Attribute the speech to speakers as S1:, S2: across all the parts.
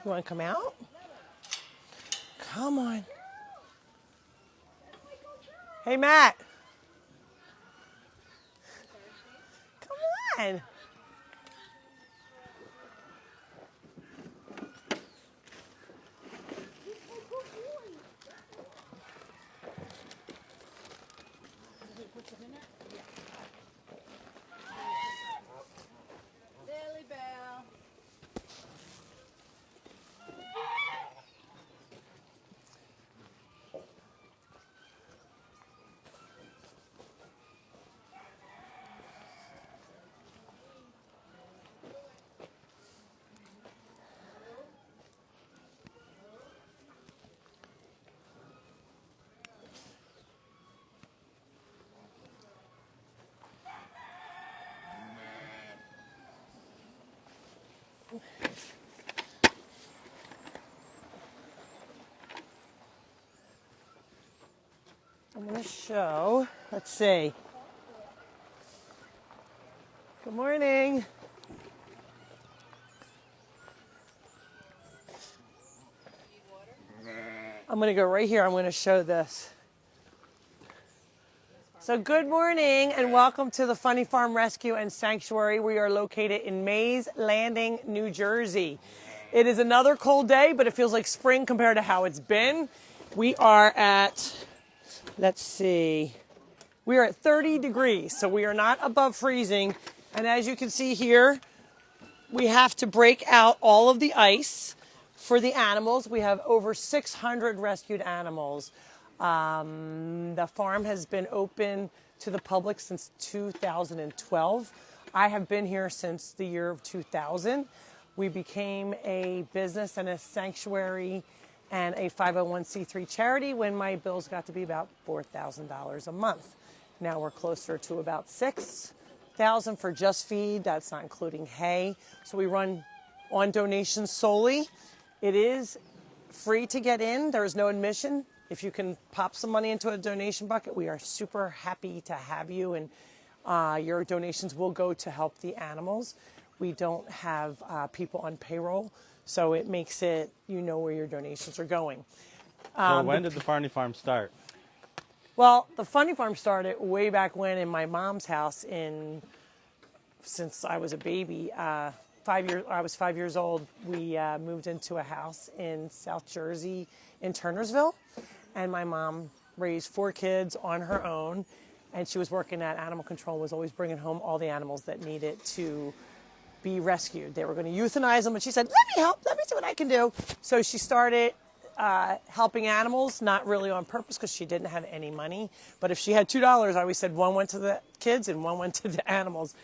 S1: You want to come out? Come on. Hey, Matt. Come on.
S2: Lily Bell.
S1: I'm going to show, let's see. Good morning. I'm going to go right here. I'm going to show this. So good morning and welcome to the Funny Farm Rescue and Sanctuary. We are located in Mays Landing, New Jersey. It is another cold day, but it feels like spring compared to how it's been. We are at, let's see, we are at 30 degrees, so we are not above freezing. And as you can see here, we have to break out all of the ice for the animals. We have over 600 rescued animals. The farm has been open to the public since 2012. I have been here since the year of 2000. We became a business and a sanctuary and a 501c3 charity when my bills got to be about $4,000 a month. Now we're closer to about $6,000 for just feed. That's not including hay. So we run on donations solely. It is free to get in. There is no admission. If you can pop some money into a donation bucket, we are super happy to have you, and your donations will go to help the animals. We don't have people on payroll, so it makes it, you know where your donations are going.
S3: So when did the Barney Farm start?
S1: Well, the Funny Farm started way back when in my mom's house since I was a baby. I was 5 years old. We moved into a house in South Jersey in Turnersville, and my mom raised 4 kids on her own, and she was working at animal control, was always bringing home all the animals that needed to be rescued. They were going to euthanize them, and she said, let me help, let me see what I can do. So she started helping animals, not really on purpose because she didn't have any money. But if she had $2, I always said one went to the kids and one went to the animals.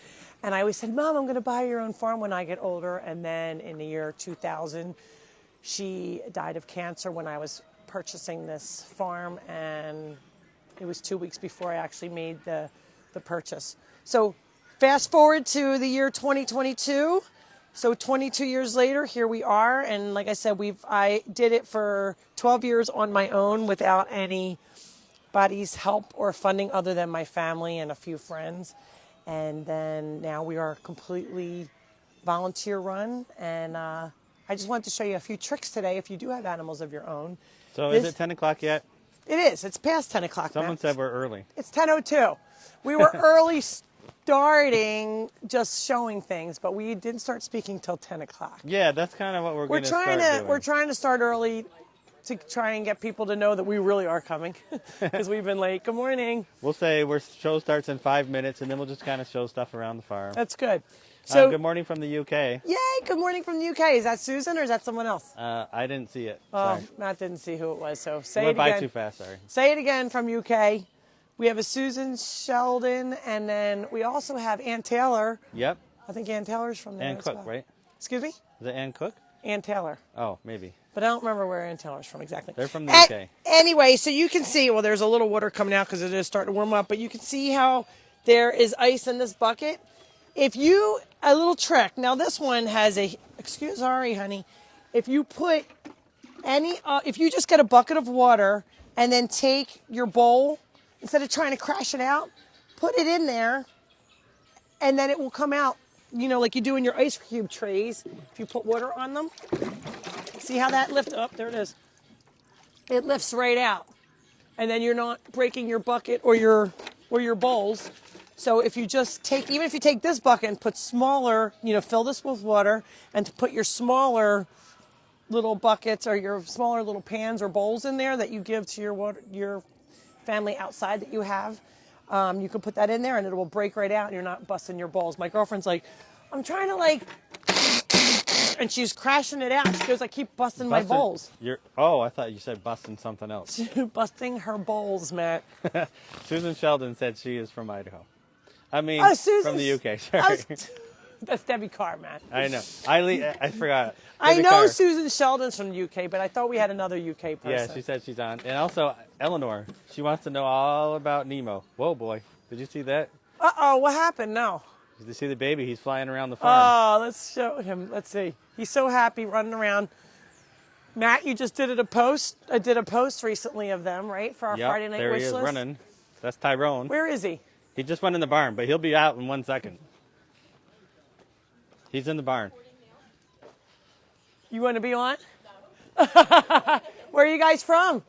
S1: And I always said, Mom, I'm going to buy your own farm when I get older. And then in the year 2000, she died of cancer when I was purchasing this farm. And it was 2 weeks before I actually made the purchase. So fast forward to the year 2022. So 22 years later, here we are, and like I said, I did it for 12 years on my own without anybody's help or funding other than my family and a few friends. And then now we are completely volunteer run, and I just wanted to show you a few tricks today if you do have animals of your own.
S3: So is it 10 o'clock yet?
S1: It is. It's past 10 o'clock.
S3: Someone said we're early.
S1: It's 10:02. We were early starting just showing things, but we didn't start speaking till 10 o'clock.
S3: Yeah, that's kind of what we're going to start doing.
S1: We're trying to start early to try and get people to know that we really are coming because we've been late. Good morning.
S3: We'll say our show starts in 5 minutes, and then we'll just kind of show stuff around the farm.
S1: That's good. So
S3: good morning from the UK.
S1: Yay, good morning from the UK. Is that Susan or is that someone else?
S3: I didn't see it.
S1: Oh,
S3: Sorry.
S1: Matt didn't see who it was, so say it
S3: Went
S1: again.
S3: by too fast, sorry.
S1: Say it again from UK. We have a Susan Sheldon, and then we also have Ann Taylor.
S3: Yep.
S1: I think Ann Taylor's from there
S3: Ann
S1: as
S3: Cook,
S1: well.
S3: right?
S1: Excuse me?
S3: Is it Ann Cook?
S1: Ann Taylor.
S3: Oh, maybe.
S1: But I don't remember where Ann Taylor's from exactly.
S3: They're from the UK.
S1: Anyway, so you can see, well, there's a little water coming out because it is starting to warm up, but you can see how there is ice in this bucket. A little trick. Now this one has sorry, honey. If you put if you just get a bucket of water and then take your bowl, instead of trying to crash it out, put it in there, and then it will come out, like you do in your ice cube trays. If you put water on them, See how that lifts? Oh, there it is. It lifts right out. And then you're not breaking your bucket or your bowls. So if you just take, even if you take this bucket and put smaller, fill this with water, and to put your smaller little buckets or your smaller little pans or bowls in there that you give to your family outside that you have, you can put that in there and it will break right out and you're not busting your bowls. My girlfriend's like, I'm trying to and she's crashing it out. She goes, I keep busting my bowls.
S3: I thought you said busting something else.
S1: Busting her bowls, Matt.
S3: Susan Sheldon said she is from Idaho. I mean, from the UK, sorry.
S1: That's Debbie Carr, Matt.
S3: I know. I forgot.
S1: I
S3: Debbie
S1: know
S3: Carr.
S1: Susan Sheldon's from the UK, but I thought we had another UK person.
S3: Yeah, she said she's on. And also, Eleanor, she wants to know all about Nemo. Whoa, boy. Did you see that?
S1: Uh-oh, what happened? No.
S3: Did you see the baby? He's flying around the farm.
S1: Oh, let's show him. Let's see. He's so happy running around. Matt, you just did a post recently of them, right? For our Friday night
S3: there
S1: wish
S3: he is
S1: list.
S3: running. That's Tyrone.
S1: Where is he?
S3: He just went in the barn, but he'll be out in 1 second. He's in the barn.
S1: You want to be on? Where are you guys from?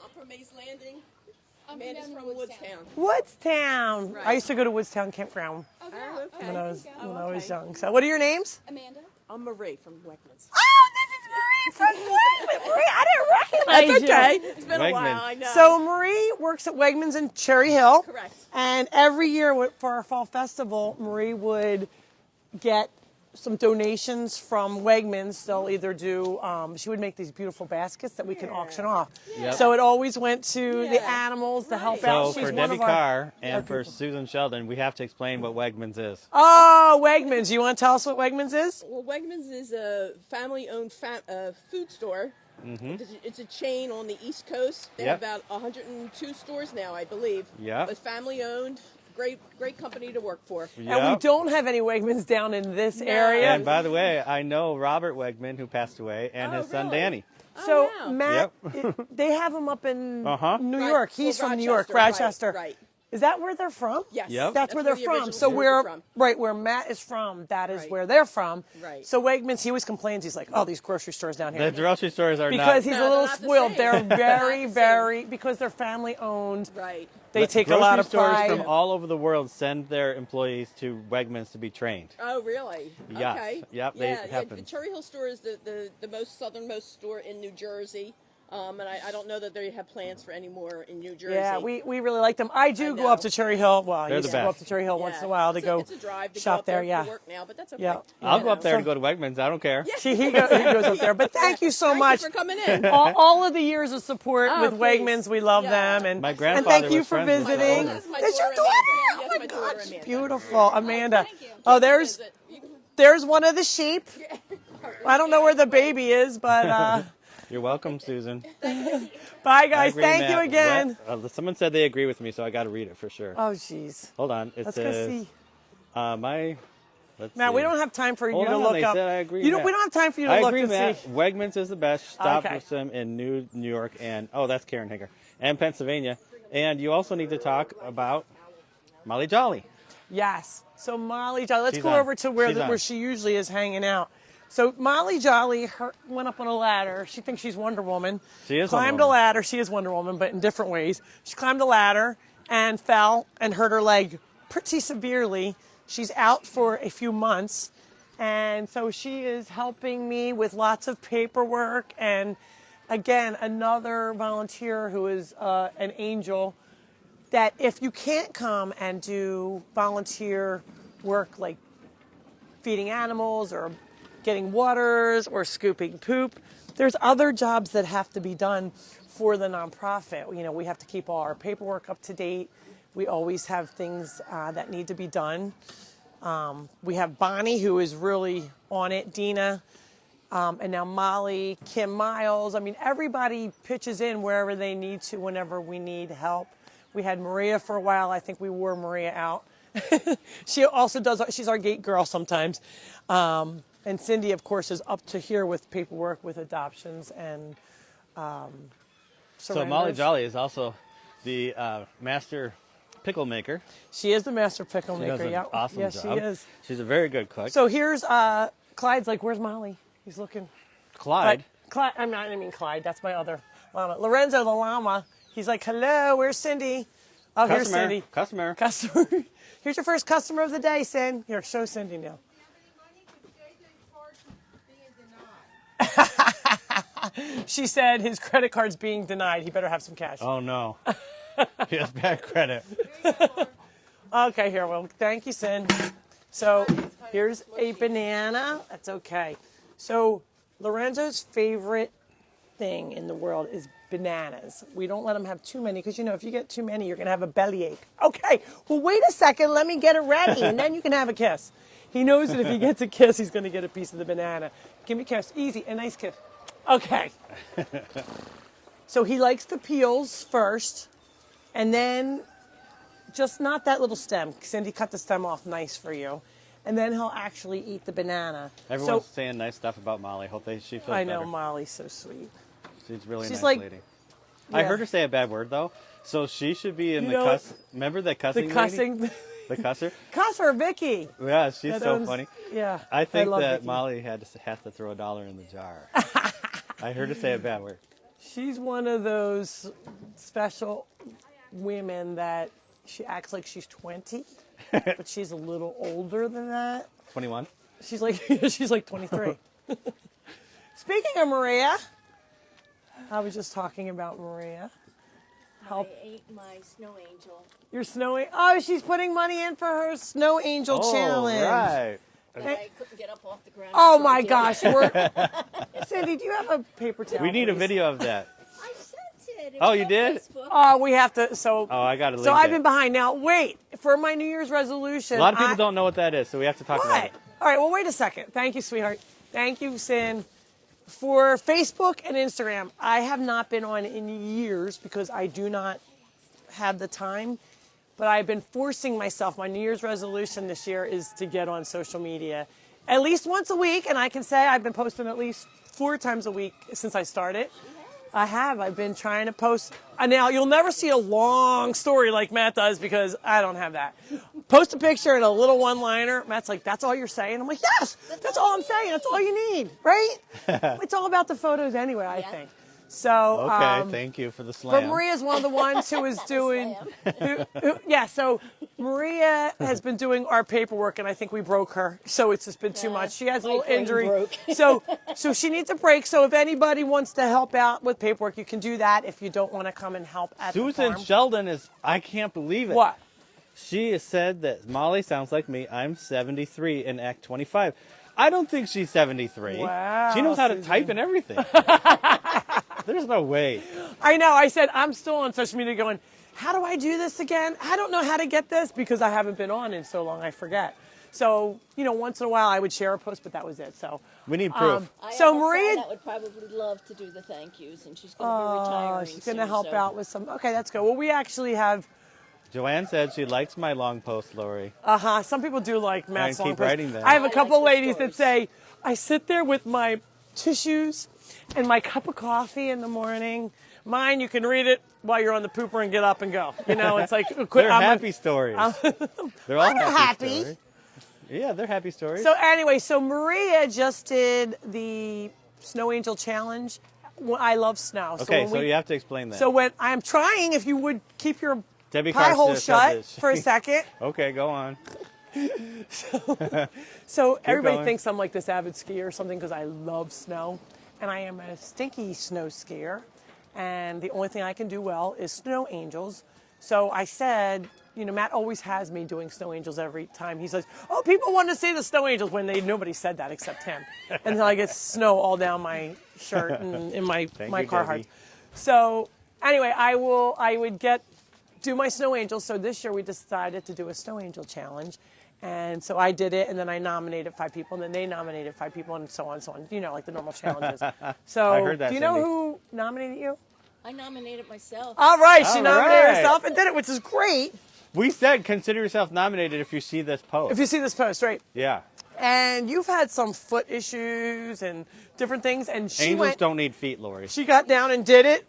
S2: I'm from Mays Landing. Amanda's from Woodstown.
S1: Woodstown.
S2: Right.
S1: I used to go to Woodstown Campground
S2: Okay.
S1: when I was young. So what are your names?
S4: Amanda.
S2: I'm Marie from Weckman's.
S1: Oh, this is Marie from Wegmans. Marie, I didn't recognize
S2: That's okay.
S1: you.
S2: It's been a while, I know.
S1: So Marie works at Wegmans in Cherry Hill.
S2: Correct.
S1: And every year for our fall festival, Marie would get some donations from Wegmans. They'll either do, she would make these beautiful baskets that we can auction off.
S3: Yep.
S1: So it always went to the animals to help out.
S3: So
S1: She's
S3: for
S1: one
S3: Debbie
S1: of our-
S3: Carr and for Susan Sheldon, we have to explain what Wegmans is.
S1: Oh, Wegmans. You want to tell us what Wegmans is?
S2: Well, Wegmans is a family-owned food store. It's a chain on the East Coast. They have about 102 stores now, I believe.
S3: Yeah.
S2: But family-owned, great company to work for.
S1: And we don't have any Wegmans down in this area.
S3: And by the way, I know Robert Wegman, who passed away, and his son
S2: really?
S3: Danny.
S1: So,
S2: wow.
S1: Matt, they have them up in New
S2: Right.
S1: York. He's
S2: Well,
S1: from New York,
S2: Rochester,
S1: Rochester.
S2: Right.
S1: Is that where they're from?
S2: Yes.
S3: Yep.
S1: That's where they're
S2: the
S1: from.
S2: original
S1: So
S2: stores are from.
S1: where Matt is from, that is
S2: Right.
S1: where they're from.
S2: Right.
S1: So Wegmans, he always complains. He's like, oh, these grocery stores down here.
S3: The grocery stores are
S1: Because he's
S2: No,
S1: a little
S2: they're not the
S1: spoiled.
S2: same.
S1: They're
S2: They're
S1: very,
S2: not the
S1: very, because they're family owned.
S2: Right.
S1: They take a lot of
S3: Grocery
S1: pride.
S3: stores from all over the world send their employees to Wegmans to be trained.
S2: Oh, really?
S3: Yes.
S2: Okay.
S3: Yep, they happen.
S2: The Cherry Hill store is the most southernmost store in New Jersey. And I don't know that they have plans for any more in New Jersey.
S1: Yeah, we really like them. I do go
S2: know.
S1: up to Cherry Hill. Well, I
S3: They're
S1: used
S3: the
S1: to go up
S3: best.
S1: to Cherry Hill once in a while to
S2: It's
S1: go
S2: it's a drive to
S1: shop
S2: go up
S1: there.
S2: there
S1: Yeah.
S2: to work now, but that's okay.
S1: Yeah.
S3: I'll go up there
S1: So-
S3: and go to Wegmans. I don't care.
S1: He goes up there. But thank you so
S2: Thank
S1: much.
S2: you for coming in.
S1: All of the years of support
S2: Oh,
S1: with
S2: please.
S1: Wegmans, we love
S2: Yeah.
S1: them, and
S3: My
S1: and
S3: grandfather
S1: thank you
S3: was
S1: for
S3: friends with my
S1: visiting.
S3: owner.
S2: That's my
S1: That's your
S2: daughter,
S1: daughter.
S2: Amanda.
S1: Oh
S2: Yes,
S1: my
S2: my daughter,
S1: gosh,
S2: Amanda.
S1: beautiful, Amanda.
S4: Thank you.
S1: Oh, there's one of the sheep. I don't know where the baby is, but
S3: You're welcome, Susan.
S1: bye,
S3: I
S1: guys.
S3: agree,
S1: Thank you
S3: Matt.
S1: again.
S3: Someone said they agree with me, so I got to read it for sure.
S1: Oh, jeez.
S3: Hold on. It
S1: Let's go
S3: says,
S1: see.
S3: let's
S1: Matt,
S3: see.
S1: we don't have time for you
S3: Hold
S1: to
S3: on,
S1: look
S3: they
S1: up.
S3: said I agree,
S1: We don't
S3: Matt.
S1: have time for you to
S3: I
S1: look
S3: agree,
S1: to
S3: Matt.
S1: see.
S3: Wegmans is the best. Stop
S1: Okay.
S3: with them in New York and that's Karen Hager and Pennsylvania. And you also need to talk about Molly Jolly.
S1: Yes. So Molly Jolly, let's
S3: She's
S1: go
S3: on.
S1: over to where
S3: She's on.
S1: where she usually is hanging out. So Molly Jolly went up on a ladder. She thinks she's Wonder Woman.
S3: She is Wonder
S1: climbed a
S3: Woman.
S1: ladder. She is Wonder Woman, but in different ways. She climbed a ladder and fell and hurt her leg pretty severely. She's out for a few months, and so she is helping me with lots of paperwork. And again, another volunteer who is an angel. That if you can't come and do volunteer work like feeding animals or getting waters or scooping poop, there's other jobs that have to be done for the nonprofit. You know, we have to keep all our paperwork up to date. We always have things that need to be done. We have Barney, who is really on it, Dina, and now Molly, Kim Miles. I mean, everybody pitches in wherever they need to whenever we need help. We had Maria for a while. I think we wore Maria out. She also she's our gate girl sometimes. And Cindy, of course, is up to here with paperwork, with adoptions and
S3: So
S1: surrenders.
S3: Molly Jolly is also the master pickle maker.
S1: She is the master pickle
S3: She
S1: maker.
S3: does an
S1: Yeah,
S3: awesome
S1: yes,
S3: job.
S1: she is.
S3: She's a very good cook.
S1: So here's Clyde's like, where's Molly? He's looking.
S3: Clyde.
S1: Clyde, I mean Clyde. That's my other llama. Lorenzo the llama. He's like, hello, where's Cindy? Oh, here's Cindy.
S3: Customer.
S1: Here's your first customer of the day, Cindy. Here, show Cindy now. She said his credit card's being denied. He better have some cash.
S3: Oh, no. He has bad credit.
S1: Okay, here. Well, thank you, Sin. So here's a banana. That's okay. So Lorenzo's favorite thing in the world is bananas. We don't let him have too many because, you know, if you get too many, you're going to have a bellyache. Okay, well, wait a second. Let me get it ready, and then you can have a kiss. He knows that if he gets a kiss, he's going to get a piece of the banana. Give me a kiss. Easy. A nice kiss. Okay. So he likes the peels first, and then just not that little stem. Cindy cut the stem off nice for you. And then he'll actually eat the banana.
S3: Everyone's saying nice stuff about Molly. Hope she feels better.
S1: I know, Molly's so sweet.
S3: She's really
S1: She's
S3: nice
S1: like,
S3: lady.
S1: yeah.
S3: I heard her say a bad word, though. So she should be in the cuss. Remember the cussing
S1: The cussing.
S3: lady? The cusser?
S1: Cusser, Vicky.
S3: Yeah, she's
S1: That
S3: so
S1: owns-
S3: funny.
S1: Yeah.
S3: I think
S1: love
S3: that
S1: Vicky.
S3: Molly has to throw $1 in the jar. I heard her say a bad word.
S1: She's one of those special women that she acts like she's 20, but she's a little older than that.
S3: 21?
S1: She's like 23. Speaking of Maria, I was just talking about Maria.
S4: I ate my snow angel.
S1: Your snowy. Oh, she's putting money in for her snow angel challenge.
S3: Right.
S4: I couldn't get up off the ground.
S1: Oh
S4: before I
S1: my
S4: did.
S1: gosh. Cindy, do you have a paper towel?
S3: We need a
S1: please?
S3: video of that.
S4: I sent it. It
S3: Oh,
S4: was
S3: you
S4: on
S3: did?
S4: Facebook.
S1: Oh, we have to.
S3: Oh, I got to link
S1: So I've
S3: it.
S1: been behind. Now, wait. For my New Year's resolution.
S3: A lot of people don't know what that is, so we have to talk about
S1: What?
S3: it.
S1: All right, well, wait a second. Thank you, sweetheart. Thank you, Sin. For Facebook and Instagram, I have not been on in years because I do not have the time. But I've been forcing myself. My New Year's resolution this year is to get on social media at least once a week. And I can say I've been posting at least 4 times a week since I started. I have. I've been trying to post. Now, you'll never see a long story like Matt does because I don't have that. Post a picture and a little one-liner. Matt's like, that's all you're saying? I'm like, yes, that's all I'm saying. That's all you need, right? It's all about the photos anyway, I think. So,
S3: Okay, thank you for the
S1: but
S3: slam.
S1: Maria's one of the ones who is doing, so Maria has been doing our paperwork and I think we broke her. So it's just been too much. She has a little
S4: brain
S1: injury.
S4: broke.
S1: So she needs a break. So if anybody wants to help out with paperwork, you can do that if you don't want to come and help at the
S3: Susan
S1: farm.
S3: Sheldon is, I can't believe it.
S1: What?
S3: She has said that Molly sounds like me. I'm 73 and act 25. I don't think she's 73.
S1: Wow,
S3: She knows how to
S1: Susan.
S3: type and everything. There's no way.
S1: I know. I said, I'm still on social media going, how do I do this again? I don't know how to get this because I haven't been on in so long. I forget. So, once in a while I would share a post, but that was it. So
S3: We need proof.
S4: I
S1: So
S4: have a
S1: Maria-
S4: friend that would probably love to do the thank yous, and she's going to be retiring.
S1: she's going to
S4: soon,
S1: help
S4: so-
S1: out with some. Okay, that's good. Well, we actually have,
S3: Joanne said she likes my long post, Laurie.
S1: some people do like Matt's
S3: keep
S1: long posts.
S3: writing them.
S1: I have a
S4: I
S1: couple
S4: like the
S1: ladies that say, I sit there with my tissues and my cup of coffee in the morning. Mine, you can read it while you're on the pooper and get up and go. It's like
S3: They're happy stories. They're all
S1: happy.
S3: stories. Yeah, they're happy stories.
S1: So anyway, so Maria just did the Snow Angel Challenge. I love snow.
S3: okay,
S1: when
S3: you have to explain that.
S1: So when I'm trying, if you would keep your
S3: Debbie
S1: pie hole
S3: Carson said
S1: shut
S3: this.
S1: for a second.
S3: Okay, go on.
S1: So everybody
S3: going.
S1: thinks I'm like this avid skier or something because I love snow. And I am a stinky snow skier. And the only thing I can do well is snow angels. So I said, Matt always has me doing snow angels every time. He says, oh, people want to see the snow angels when nobody said that except him. And then I get snow all down my shirt and in my
S3: Thank
S1: my
S3: you,
S1: Carhartt.
S3: Debbie.
S1: So anyway, I would do my snow angels. So this year we decided to do a snow angel challenge. And so I did it, and then I nominated 5 people, and then they nominated 5 people, and so on and so on. Like the normal challenges. So
S3: I heard that,
S1: do you know
S3: Cindy.
S1: who nominated you?
S4: I nominated myself.
S1: All right, she
S3: All
S1: nominated
S3: right.
S1: herself and did it, which is great.
S3: We said consider yourself nominated if you see this post.
S1: If you see this post, right?
S3: Yeah.
S1: And you've had some foot issues and different things, and
S3: Angels don't need feet, Laurie.
S1: she got down and did it.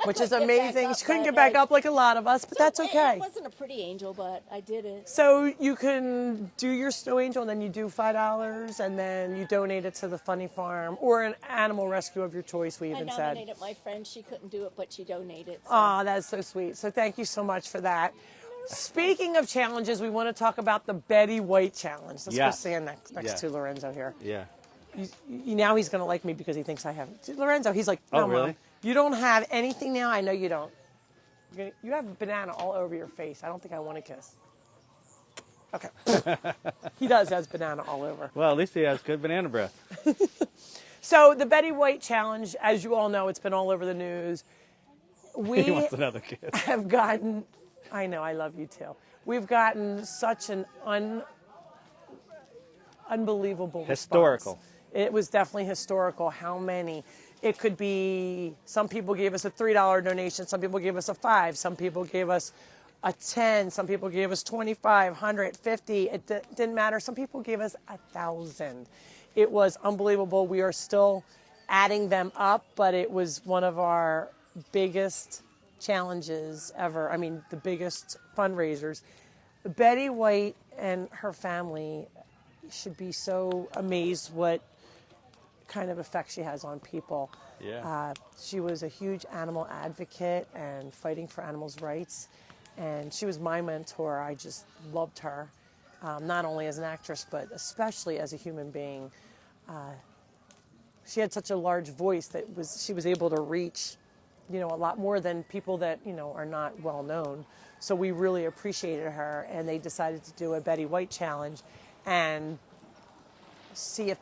S1: which is
S4: Get back
S1: amazing.
S4: up,
S1: She couldn't
S4: but
S1: get back
S4: I-
S1: up like a lot of us, but that's okay.
S4: It wasn't a pretty angel, but I did it.
S1: So you can do your snow angel, and then you do $5, and then you donate it to the Funny Farm or an animal rescue of your choice. We
S4: I
S1: even said.
S4: nominated my friend. She couldn't do it, but she donated. So.
S1: Oh, that's so sweet. So thank you so much for that. Speaking of challenges, we want to talk about the Betty White challenge. Let's
S3: Yes.
S1: go stand next
S3: Yes.
S1: to Lorenzo here.
S3: Yeah.
S1: Now he's going to like me because he thinks I have. Lorenzo, he's like, no,
S3: Oh, really?
S1: Mom, you don't have anything now. I know you don't. You have a banana all over your face. I don't think I want to kiss. Okay. He does has banana all over.
S3: Well, at least he has good banana breath.
S1: So the Betty White challenge, as you all know, it's been all over the news.
S3: He
S1: We
S3: wants another kiss.
S1: have gotten, I know, I love you too. We've gotten such an unbelievable response.
S3: Historical.
S1: It was definitely historical. How many? It could be, some people gave us a $3 donation, some people gave us a $5, some people gave us a 10, some people gave us 25, 100, 50. It didn't matter. Some people gave us 1,000. It was unbelievable. We are still adding them up, but it was one of our biggest challenges ever. I mean, the biggest fundraisers. Betty White and her family should be so amazed what kind of effect she has on people.
S3: Yeah.
S1: She was a huge animal advocate and fighting for animals' rights. And she was my mentor. I just loved her, not only as an actress, but especially as a human being. She had such a large voice that she was able to reach, a lot more than people that, are not well known. So we really appreciated her, and they decided to do a Betty White challenge and see if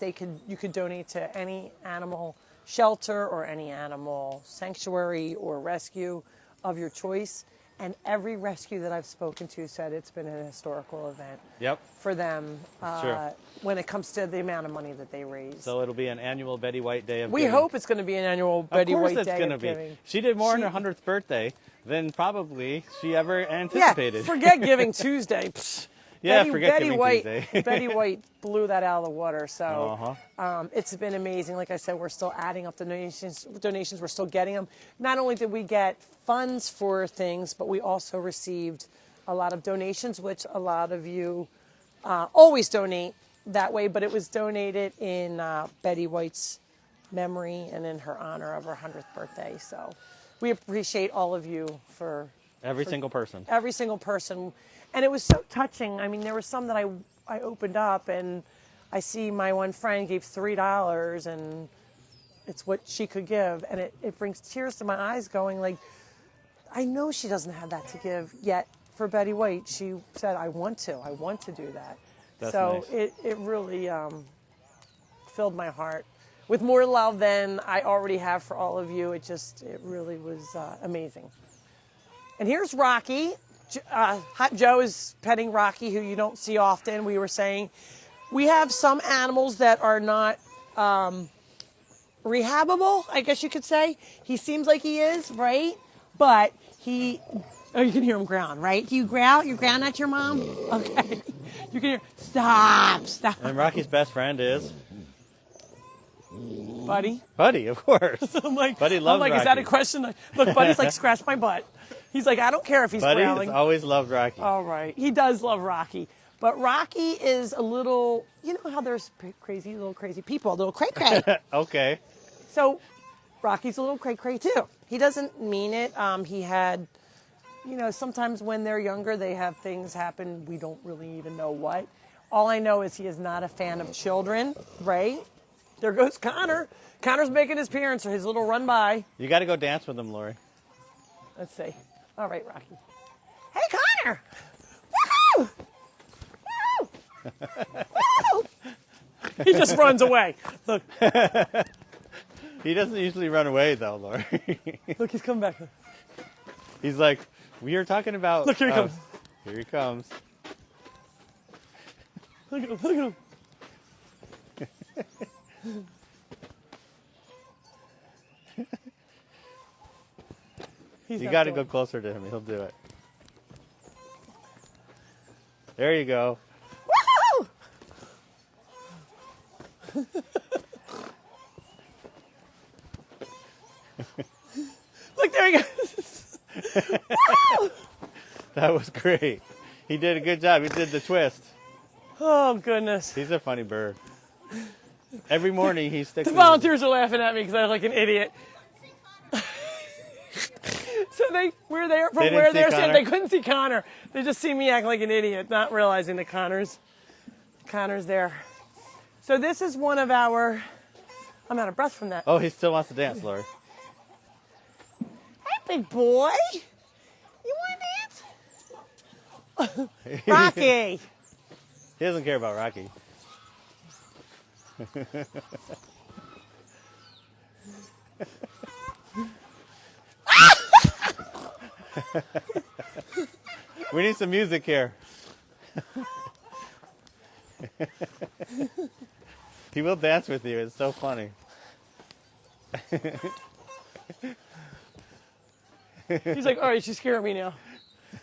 S1: you could donate to any animal shelter or any animal sanctuary or rescue of your choice. And every rescue that I've spoken to said it's been an historical event
S3: Yep.
S1: for them
S3: True.
S1: when it comes to the amount of money that they raise.
S3: So it'll be an annual Betty White Day of
S1: We
S3: giving.
S1: hope it's going to be an annual Betty
S3: Of course
S1: White
S3: it's
S1: Day
S3: going to
S1: of
S3: be.
S1: giving.
S3: She did more on her
S1: She-
S3: 100th birthday than probably she ever anticipated.
S1: Yeah, forget Giving Tuesday. Psh,
S3: Yeah,
S1: Betty,
S3: forget
S1: Betty
S3: Giving
S1: White,
S3: Tuesday.
S1: Betty White blew that out of the water. So
S3: Uh-huh.
S1: it's been amazing. Like I said, we're still adding up the donations. We're still getting them. Not only did we get funds for things, but we also received a lot of donations, which a lot of you always donate that way. But it was donated in Betty White's memory and in her honor of her 100th birthday. So we appreciate all of you for
S3: Every single person.
S1: every single person. And it was so touching. I mean, there were some that I opened up, and I see my one friend gave $3, and it's what she could give. And it brings tears to my eyes going like, I know she doesn't have that to give, yet for Betty White, she said, I want to do that.
S3: That's
S1: so
S3: nice.
S1: it really filled my heart with more love than I already have for all of you. It really was amazing. And here's Rocky. Hot Joe is petting Rocky, who you don't see often. We were saying we have some animals that are not rehabable, I guess you could say. He seems like he is, right? But you can hear him growl, right? You growl at your mom? Okay. You can hear, stop.
S3: And Rocky's best friend is
S1: Buddy?
S3: Buddy, of course.
S1: I'm like,
S3: Buddy loves
S1: is that a
S3: Rocky.
S1: question? Look, Buddy's like, scratch my butt. He's like, I don't care if he's
S3: Buddy
S1: growling.
S3: has always loved Rocky.
S1: All right. He does love Rocky. But Rocky is a little, you know how there's little crazy people, a little cray-cray.
S3: Okay.
S1: So Rocky's a little cray-cray too. He doesn't mean it. He had, sometimes when they're younger, they have things happen. We don't really even know what. All I know is he is not a fan of children, right? There goes Connor. Connor's making his appearance, or his little run by.
S3: You got to go dance with him, Laurie.
S1: Let's see. All right, Rocky. Hey, Connor! Woohoo! Woo! Woo! He just runs away. Look,
S3: He doesn't usually run away, though, Laurie.
S1: look, he's coming back.
S3: He's like, we are talking about...
S1: Look, here he comes.
S3: Here he comes.
S1: Look at him, look at him. He's
S3: You
S1: not
S3: got to
S1: doing
S3: go closer to him. He'll do it. There you go.
S1: Look, There he goes.
S3: That was great. He did a good job. He did the twist.
S1: Oh, goodness.
S3: He's a funny bird. Every morning he sticks.
S1: The volunteers are laughing at me because I look like an idiot. So they were there from where they're sitting. They couldn't see Connor. They just see me act like an idiot, not realizing that Connor's there. So this is one of our. I'm out of breath from that.
S3: Oh, he still wants to dance, Laurie.
S1: Hey, big boy. You want to dance? Rocky.
S3: He doesn't care about Rocky. We need some music here. He will dance with you. It's so funny.
S1: He's like, all right, she's scaring me now.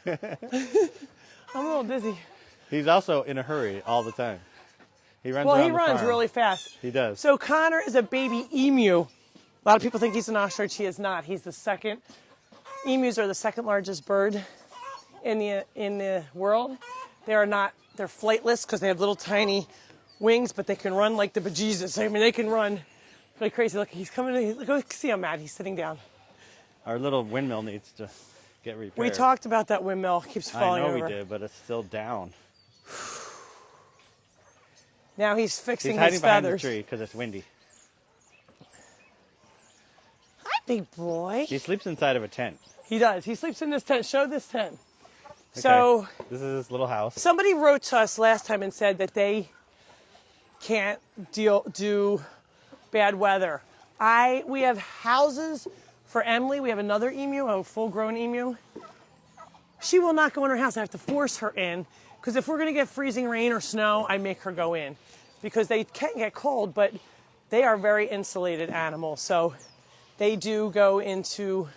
S1: I'm a little dizzy.
S3: He's also in a hurry all the time. He runs
S1: Well,
S3: around
S1: he
S3: the
S1: runs
S3: farm.
S1: really fast.
S3: He does.
S1: So Connor is a baby emu. A lot of people think he's an ostrich. He is not. He's the second. Emus are the second largest bird in the world. They are not. They're flightless because they have little tiny wings, but they can run like the bejesus. I mean, they can run like crazy. Look, he's coming. Look, see how mad he's sitting down.
S3: Our little windmill needs to get repaired.
S1: We talked about that windmill. Keeps falling over.
S3: I know we did, but it's still down.
S1: Now he's fixing
S3: He's hiding
S1: his
S3: behind
S1: feathers.
S3: the tree because it's windy.
S1: Hi, big boy.
S3: He sleeps inside of a tent.
S1: He does. He sleeps in this tent. Show this tent.
S3: Okay.
S1: So
S3: this is his little house.
S1: somebody wrote to us last time and said that they can't do bad weather. We have houses for Emily. We have another emu, a full-grown emu. She will not go in her house. I have to force her in because if we're going to get freezing rain or snow, I make her go in because they can get cold, but they are very insulated animals. So they do go into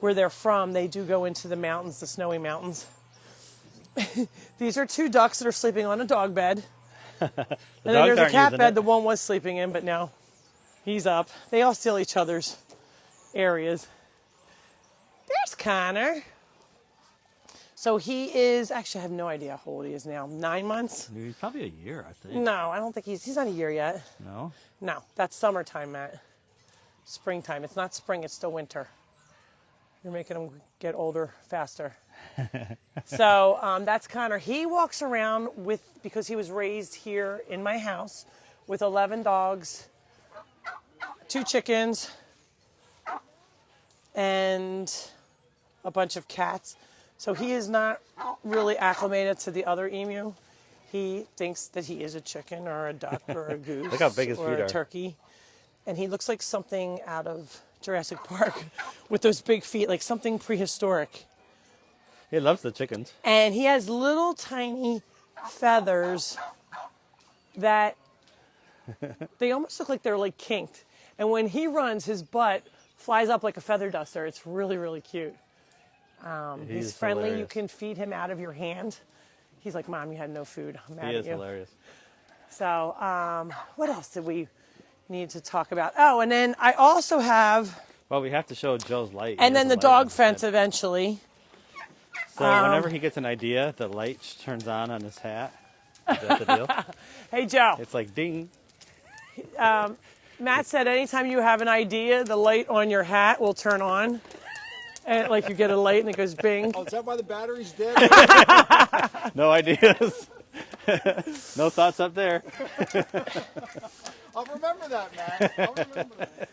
S1: where they're from. They do go into the mountains, the snowy mountains. These are two ducks that are sleeping on a dog bed. And then there's a cat bed the one was sleeping in, but now he's up. They all steal each other's areas. There's Connor. So he is, actually I have no idea how old he is now. 9 months?
S3: He's probably a year, I think.
S1: No, I don't think he's not a year yet.
S3: No?
S1: No, that's summertime, Matt. Springtime. It's not spring, it's still winter. You're making him get older faster. So that's Connor. He walks around because he was raised here in my house with 11 dogs, 2 chickens, and a bunch of cats. So he is not really acclimated to the other emu. He thinks that he is a chicken or a duck or a goose
S3: Look how big his
S1: or
S3: feet
S1: a
S3: are.
S1: turkey. And he looks like something out of Jurassic Park with those big feet, like something prehistoric.
S3: He loves the chickens.
S1: And he has little tiny feathers that they almost look like they're like kinked. And when he runs, his butt flies up like a feather duster. It's really, really cute. He's friendly.
S3: Hilarious.
S1: You can feed him out of your hand. He's like, Mom, you had no food. I'm mad
S3: He
S1: at
S3: is
S1: you.
S3: hilarious.
S1: So what else did we need to talk about? Oh, and then I also have...
S3: Well, we have to show Joe's light.
S1: And then the dog
S3: fence.
S1: fence eventually.
S3: So whenever he gets an idea, the light turns on his hat. Is that the deal?
S1: Hey, Joe.
S3: It's like ding.
S1: Matt said anytime you have an idea, the light on your hat will turn on. And like you get a light and it goes bing.
S5: Oh, is that why the battery's dead?
S3: No ideas. No thoughts up there.
S5: I'll remember that, man. I'll remember that.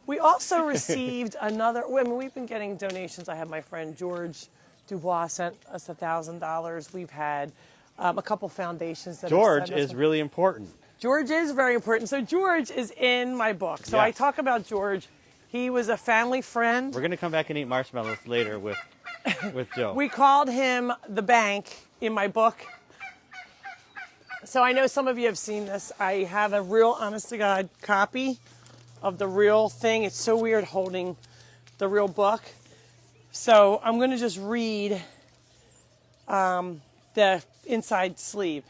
S1: We also received another, I mean, we've been getting donations. I have my friend George Dubois sent us $1,000. We've had a couple foundations that have
S3: George
S1: sent us
S3: is really important.
S1: George is very important. So George is in my book. So
S3: Yes.
S1: I talk about George. He was a family friend.
S3: We're going to come back and eat marshmallows later with Joe.
S1: We called him the bank in my book. So I know some of you have seen this. I have a real honest-to-God copy of the real thing. It's so weird holding the real book. So I'm going to just read the inside sleeve.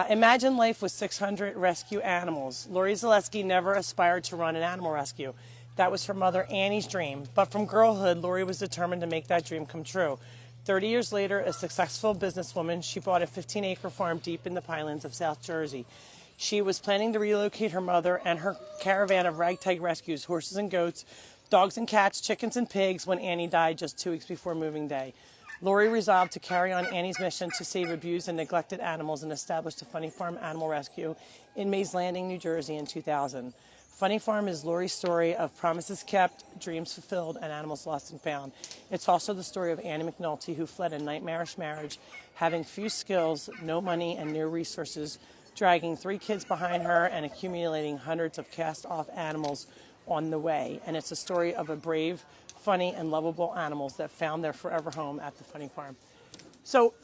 S1: Imagine life with 600 rescue animals. Laurie Zaleski never aspired to run an animal rescue. That was her mother Annie's dream. But from girlhood, Laurie was determined to make that dream come true. 30 years later, a successful businesswoman, she bought a 15-acre farm deep in the Pinelands of South Jersey. She was planning to relocate her mother and her caravan of ragtag rescues, horses and goats, dogs and cats, chickens and pigs, when Annie died just 2 weeks before moving day. Laurie resolved to carry on Annie's mission to save abused and neglected animals and established a Funny Farm Animal Rescue in Mays Landing, New Jersey in 2000. Funny Farm is Laurie's story of promises kept, dreams fulfilled, and animals lost and found. It's also the story of Annie McNulty, who fled a nightmarish marriage, having few skills, no money, and no resources, dragging 3 kids behind her and accumulating hundreds of cast-off animals on the way. And it's a story of a brave, funny, and lovable animals that found their forever home at the Funny Farm. So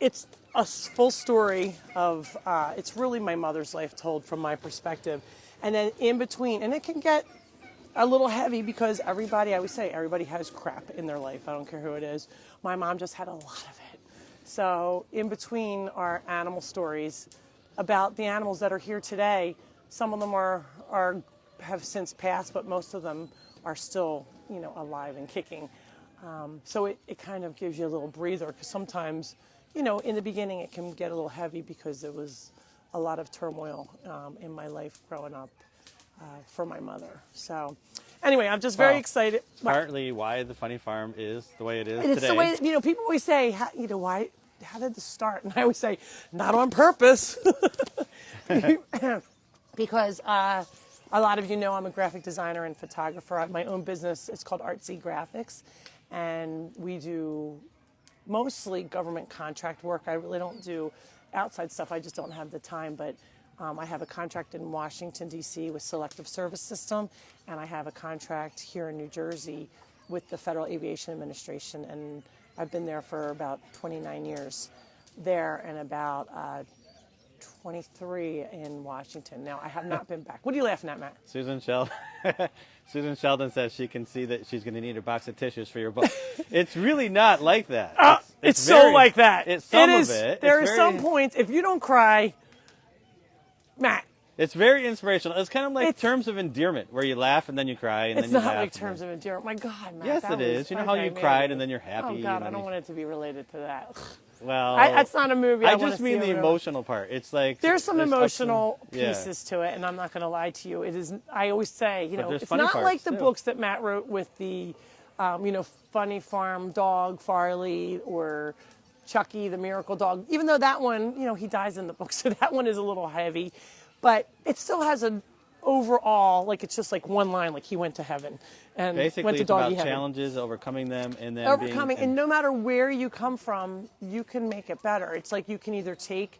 S1: it's a full story of, it's really my mother's life told from my perspective. And then in between, and it can get a little heavy because everybody, I always say, everybody has crap in their life. I don't care who it is. My mom just had a lot of it. So in between are animal stories about the animals that are here today. Some of them have since passed, but most of them are still, alive and kicking. So it kind of gives you a little breather, because sometimes, in the beginning it can get a little heavy because it was a lot of turmoil in my life growing up for my mother. So anyway, I'm just very excited.
S3: Partly why the Funny Farm is the way it is
S1: and
S3: today.
S1: It's the way, people always say, why, how did this start? And I always say, not on purpose. Because a lot of you know I'm a graphic designer and photographer. I have my own business. It's called Artsy Graphics. And we do mostly government contract work. I really don't do outside stuff. I just don't have the time. But I have a contract in Washington, D.C. with Selective Service System. And I have a contract here in New Jersey with the Federal Aviation Administration. And I've been there for about 29 years there and about 23 in Washington. Now, I have not been back. What are you laughing at, Matt?
S3: Susan Sheldon says she can see that she's going to need a box of tissues for your book. It's really not like that.
S1: It's so like that.
S3: It's some of it.
S1: There are some points, if you don't cry, Matt.
S3: It's very inspirational. It's kind of like terms of endearment, where you laugh and then you cry and then you laugh.
S1: It's not like terms of endearment. My God, Matt.
S3: Yes, it is. You know how you cried and then you're happy.
S1: Oh, God, I don't want it to be related to that.
S3: Well,
S1: that's not a movie.
S3: I just mean the emotional part. It's like
S1: there's some emotional pieces to it, and I'm not going to lie to you. It is. I always say, it's not like the books that Matt wrote with the, Funny Farm Dog, Farley, or Chucky the Miracle Dog. Even though that one, he dies in the book, so that one is a little heavy, but it still has an overall, like it's just like one line, like he went to heaven and
S3: basically
S1: went to
S3: it's about
S1: doggy heaven.
S3: Challenges, overcoming them, and then
S1: and no matter where you come from, you can make it better. It's like you can either take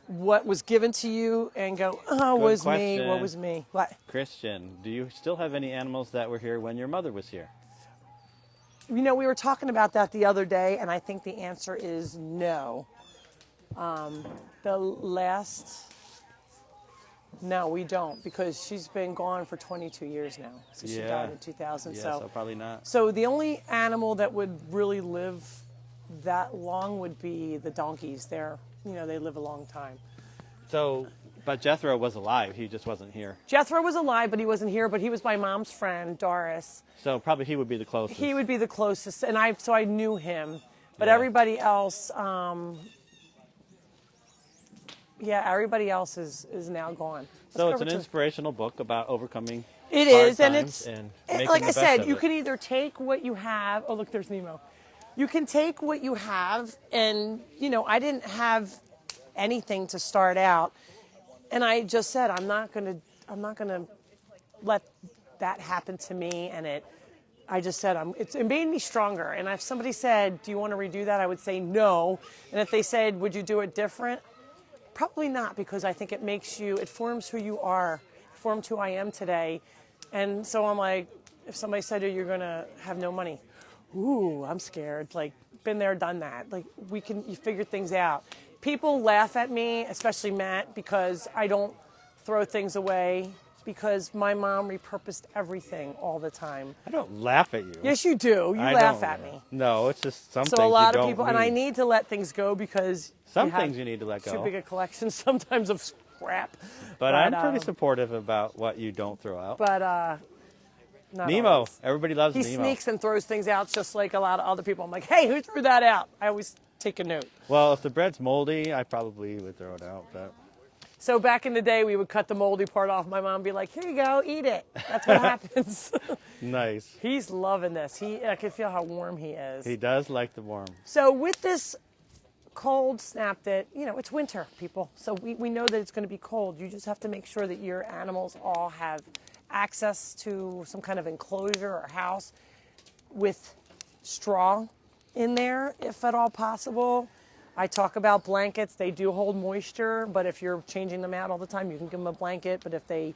S1: what was given to you and go, oh, woe was me. What?
S3: Christian, do you still have any animals that were here when your mother was here?
S1: We were talking about that the other day, and I think the answer is no. No, we don't, because she's been gone for 22 years now. So she died in 2000.
S3: Yeah, so probably not.
S1: So the only animal that would really live that long would be the donkeys. They live a long time.
S3: So, but Jethro was alive. He just wasn't here.
S1: Jethro was alive, but he wasn't here. But he was my mom's friend, Doris.
S3: So probably he would be the closest.
S1: He would be the closest, and I knew him. But everybody else, everybody else is now gone.
S3: So it's an inspirational book about overcoming.
S1: It is, and
S3: like
S1: I said, you can either take what you have. Oh, look, there's Nemo. You can take what you have, and I didn't have anything to start out, and I just said I'm not gonna let that happen to me, and I just said it made me stronger. And if somebody said, "Do you want to redo that?" I would say no, and if they said, "Would you do it different?" Probably not, because I think it forms who you are, formed who I am today. And so I'm like, if somebody said, "Oh, you're going to have no money," ooh, I'm scared. Like, been there, done that. Like, you figure things out. People laugh at me, especially Matt, because I don't throw things away, because my mom repurposed everything all the time.
S3: I don't laugh at you.
S1: Yes, you do. You laugh at me.
S3: No, it's just something.
S1: So a lot of people, and I need to let things go, because
S3: some things you need to let go.
S1: Too big a collection sometimes of scrap.
S3: But I'm pretty supportive about what you don't throw out.
S1: But Not
S3: Nemo.
S1: always.
S3: Everybody loves
S1: He
S3: Nemo.
S1: sneaks and throws things out just like a lot of other people. I'm like, hey, who threw that out? I always take a note.
S3: Well, if the bread's moldy, I probably would throw it out. But
S1: So back in the day, we would cut the moldy part off. My mom would be like, here you go, eat it. That's what happens.
S3: nice.
S1: He's loving this. I can feel how warm he is.
S3: He does like the warm.
S1: So with this cold snap that, it's winter, people. So we know that it's going to be cold. You just have to make sure that your animals all have access to some kind of enclosure or house with straw in there, if at all possible. I talk about blankets. They do hold moisture, but if you're changing them out all the time, you can give them a blanket. But if they,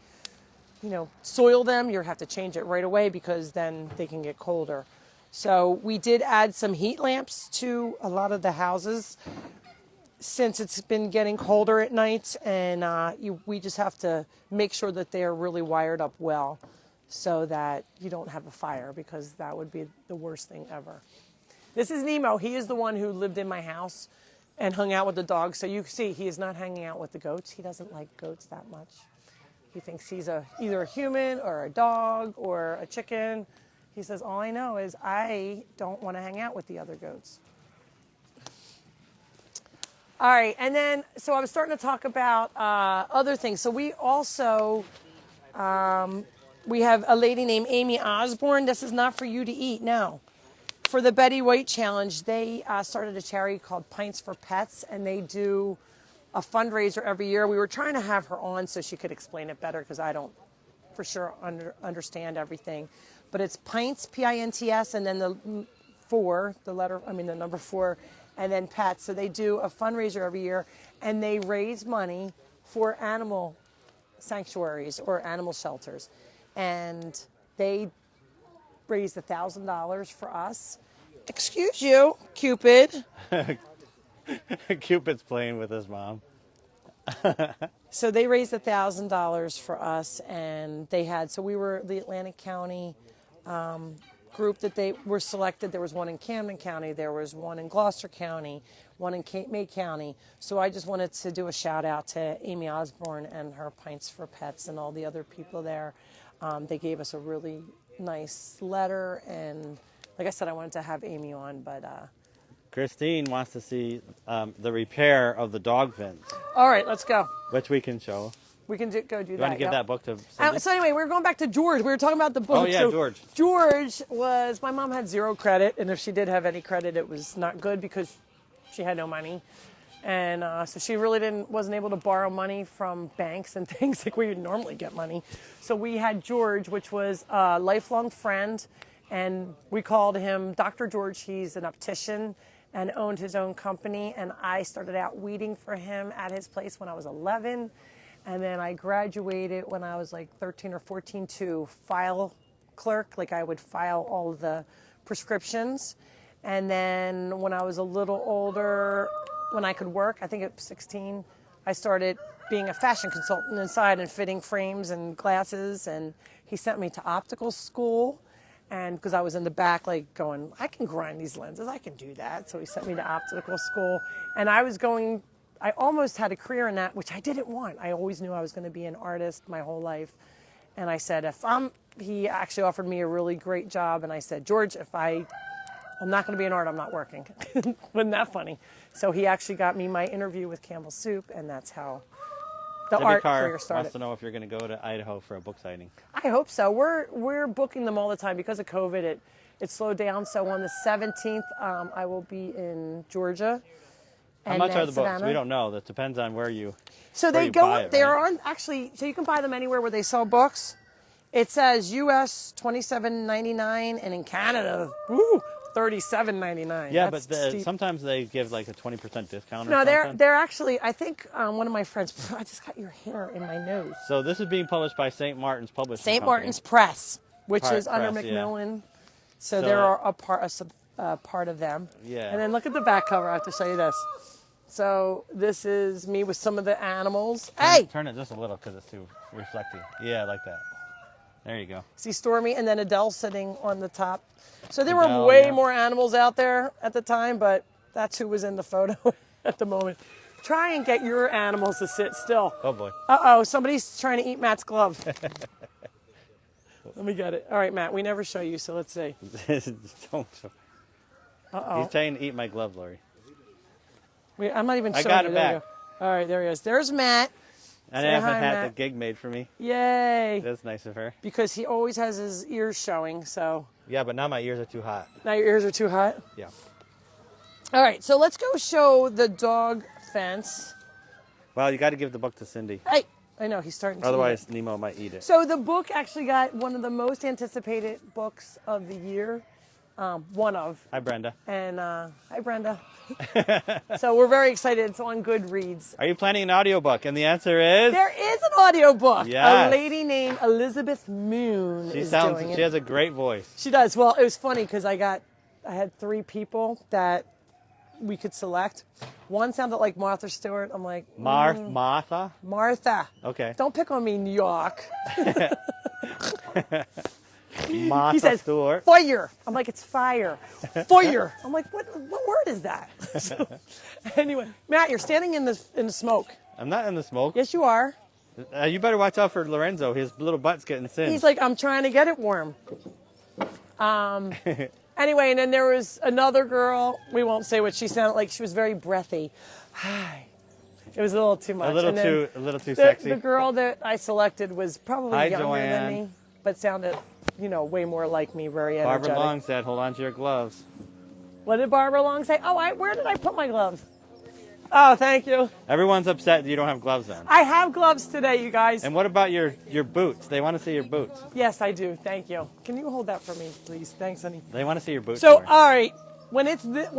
S1: soil them, you have to change it right away because then they can get colder. So we did add some heat lamps to a lot of the houses since it's been getting colder at nights, and we just have to make sure that they're really wired up well so that you don't have a fire, because that would be the worst thing ever. This is Nemo. He is the one who lived in my house and hung out with the dogs. So you see, he is not hanging out with the goats. He doesn't like goats that much. He thinks he's either a human or a dog or a chicken. He says, all I know is I don't want to hang out with the other goats. All right, and then, so I was starting to talk about other things. So we also, we have a lady named Amy Osborne. This is not for you to eat, no. For the Betty White Challenge, they started a charity called Pints For Pets, and they do a fundraiser every year. We were trying to have her on so she could explain it better, because I don't for sure understand everything. But it's Pints, P-I-N-T-S, and then the number 4, and then pets. So they do a fundraiser every year, and they raise money for animal sanctuaries or animal shelters. And they raised $1,000 for us. Excuse you, Cupid.
S3: Cupid's playing with his mom.
S1: So they raised $1,000 for us, and so we were the Atlantic County group that they were selected. There was one in Camden County, there was one in Gloucester County, one in Cape May County. So I just wanted to do a shout out to Amy Osborne and her Pints for Pets and all the other people there. They gave us a really nice letter, and like I said, I wanted to have Amy on, but
S3: Christine wants to see the repair of the dog vents,
S1: all right, let's go.
S3: which we can show.
S1: We can go do that.
S3: You want to give that book to Cindy?
S1: So anyway, we're going back to George. We were talking about the book.
S3: Oh, yeah,
S1: So
S3: George.
S1: George was, my mom had 0 credit, and if she did have any credit, it was not good because she had no money. And so she really wasn't able to borrow money from banks and things like we would normally get money. So we had George, which was a lifelong friend, and we called him Dr. George. He's an optician and owned his own company. And I started out weeding for him at his place when I was 11. And then I graduated when I was like 13 or 14 to file clerk. Like I would file all of the prescriptions. And then when I was a little older, when I could work, I think at 16, I started being a fashion consultant inside and fitting frames and glasses. And he sent me to optical school. And because I was in the back, like going, I can grind these lenses, I can do that. So he sent me to optical school. And I almost had a career in that, which I didn't want. I always knew I was going to be an artist my whole life. And I said, he actually offered me a really great job. And I said, George, I'm not going to be an artist, I'm not working. Wasn't that funny? So he actually got me my interview with Campbell Soup, and that's how the art career started.
S3: Wants to know if you're going to go to Idaho for a book signing.
S1: I hope so. We're booking them all the time because of COVID. It slowed down. So on the 17th, I will be in Georgia.
S3: How much are the books? We don't know. That depends on where you.
S1: So they go. They're on actually. So you can buy them anywhere where they sell books. It says U.S. $27.99, and in Canada, $37.99.
S3: Yeah,
S1: That's
S3: but
S1: steep.
S3: Sometimes they give like a 20% discount.
S1: No,
S3: or something.
S1: they're actually. I think one of my friends. I just got your hair in my nose.
S3: So this is being published by St. Martin's Publishing
S1: St.
S3: Company.
S1: Martin's Press, which is under
S3: Press, yeah.
S1: Macmillan. So they're a part of them.
S3: Yeah.
S1: And then look at the back cover. I have to show you this. So this is me with some of the animals. Hey!
S3: Turn it just a little because it's too reflecting. Yeah, like that. There you go.
S1: See Stormy and then Adele sitting on the top. So there
S3: Adele,
S1: were way
S3: yeah.
S1: more animals out there at the time, but that's who was in the photo at the moment. Try and get your animals to sit still.
S3: Oh, boy.
S1: Uh-oh, somebody's trying to eat Matt's glove. Let me get it. All right, Matt, we never show you, so let's see.
S3: Don't show.
S1: Uh-oh.
S3: He's trying to eat my glove, Laurie.
S1: Wait, I'm not even showing
S3: got
S1: you.
S3: it
S1: There you
S3: back.
S1: go. All right, there he is. There's Matt.
S3: And
S1: Say
S3: I haven't
S1: hi,
S3: had
S1: Matt.
S3: the gig made for me.
S1: Yay.
S3: That's nice of her.
S1: Because he always has his ears showing, so
S3: Yeah, but now my ears are too hot.
S1: now your ears are too hot.
S3: Yeah.
S1: All right, so let's go show the dog fence.
S3: Well, you got to give the book to Cindy.
S1: Hey, I know, he's starting to
S3: Otherwise,
S1: eat it.
S3: Nemo might eat it.
S1: So the book actually got one of the most anticipated books of the year. One of.
S3: Hi, Brenda.
S1: And hi, Brenda. So we're very excited. It's on Goodreads.
S3: Are you planning an audiobook? And the answer is...
S1: There is an audiobook.
S3: Yes.
S1: A lady named Elizabeth Moon is doing it.
S3: She has a great voice.
S1: She does. Well, it was funny because I had 3 people that we could select. One sounded like Martha Stewart. I'm like,
S3: Martha?
S1: Martha.
S3: Okay.
S1: Don't pick on me, New York.
S3: Martha
S1: He says,
S3: Stewart.
S1: fire. I'm like, it's fire. Fire. I'm like, what word is that? So, anyway, Matt, you're standing in the smoke.
S3: I'm not in the smoke.
S1: Yes, you are.
S3: You better watch out for Lorenzo. His little butt's getting singed.
S1: He's like, I'm trying to get it warm. Anyway, and then there was another girl. We won't say what she sounded like. She was very breathy. Hi. It was a little too much.
S3: a little
S1: And then
S3: too sexy.
S1: The girl that I selected was probably
S3: Hi,
S1: younger
S3: Joanne.
S1: than me, but sounded, way more like me, very energetic.
S3: Barbara Long said, hold on to your gloves.
S1: What did Barbara Long say? Oh, where did I put my gloves? Oh, thank you.
S3: Everyone's upset that you don't have gloves on.
S1: I have gloves today, you guys.
S3: And what about your boots? They want to see your boots.
S1: Yes, I do. Thank you. Can you hold that for me, please? Thanks, honey.
S3: They want to see your boots.
S1: So,
S3: Laurie.
S1: all right, when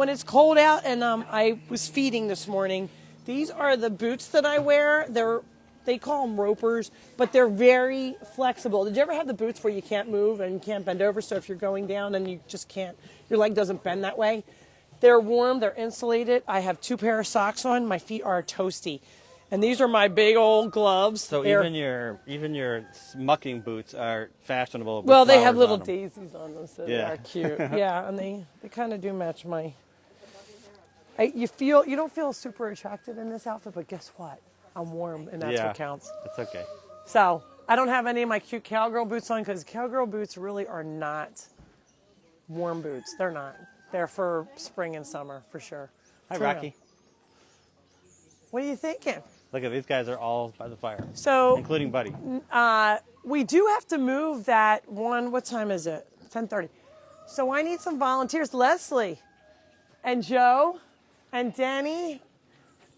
S1: it's cold out and I was feeding this morning, these are the boots that I wear. They call them ropers, but they're very flexible. Did you ever have the boots where you can't move and you can't bend over? So if you're going down and you just can't, your leg doesn't bend that way. They're warm, they're insulated. I have 2 pair of socks on. My feet are toasty. And these are my big old gloves.
S3: So
S1: They're-
S3: even your mucking boots are fashionable. With
S1: well, they have
S3: flowers
S1: little
S3: on them.
S1: daisies on them, so
S3: Yeah.
S1: they are cute. Yeah, and they kind of do match my. You don't feel super attractive in this outfit, but guess what? I'm warm, and that's what counts.
S3: That's okay.
S1: So I don't have any of my cute cowgirl boots on because cowgirl boots really are not warm boots. They're not. They're for spring and summer for sure.
S3: Hi,
S1: Trina,
S3: Rocky.
S1: what are you thinking?
S3: Look at these guys are all by the fire,
S1: So
S3: including Buddy.
S1: we do have to move that one. What time is it? 10:30. So I need some volunteers. Leslie and Joe and Denny.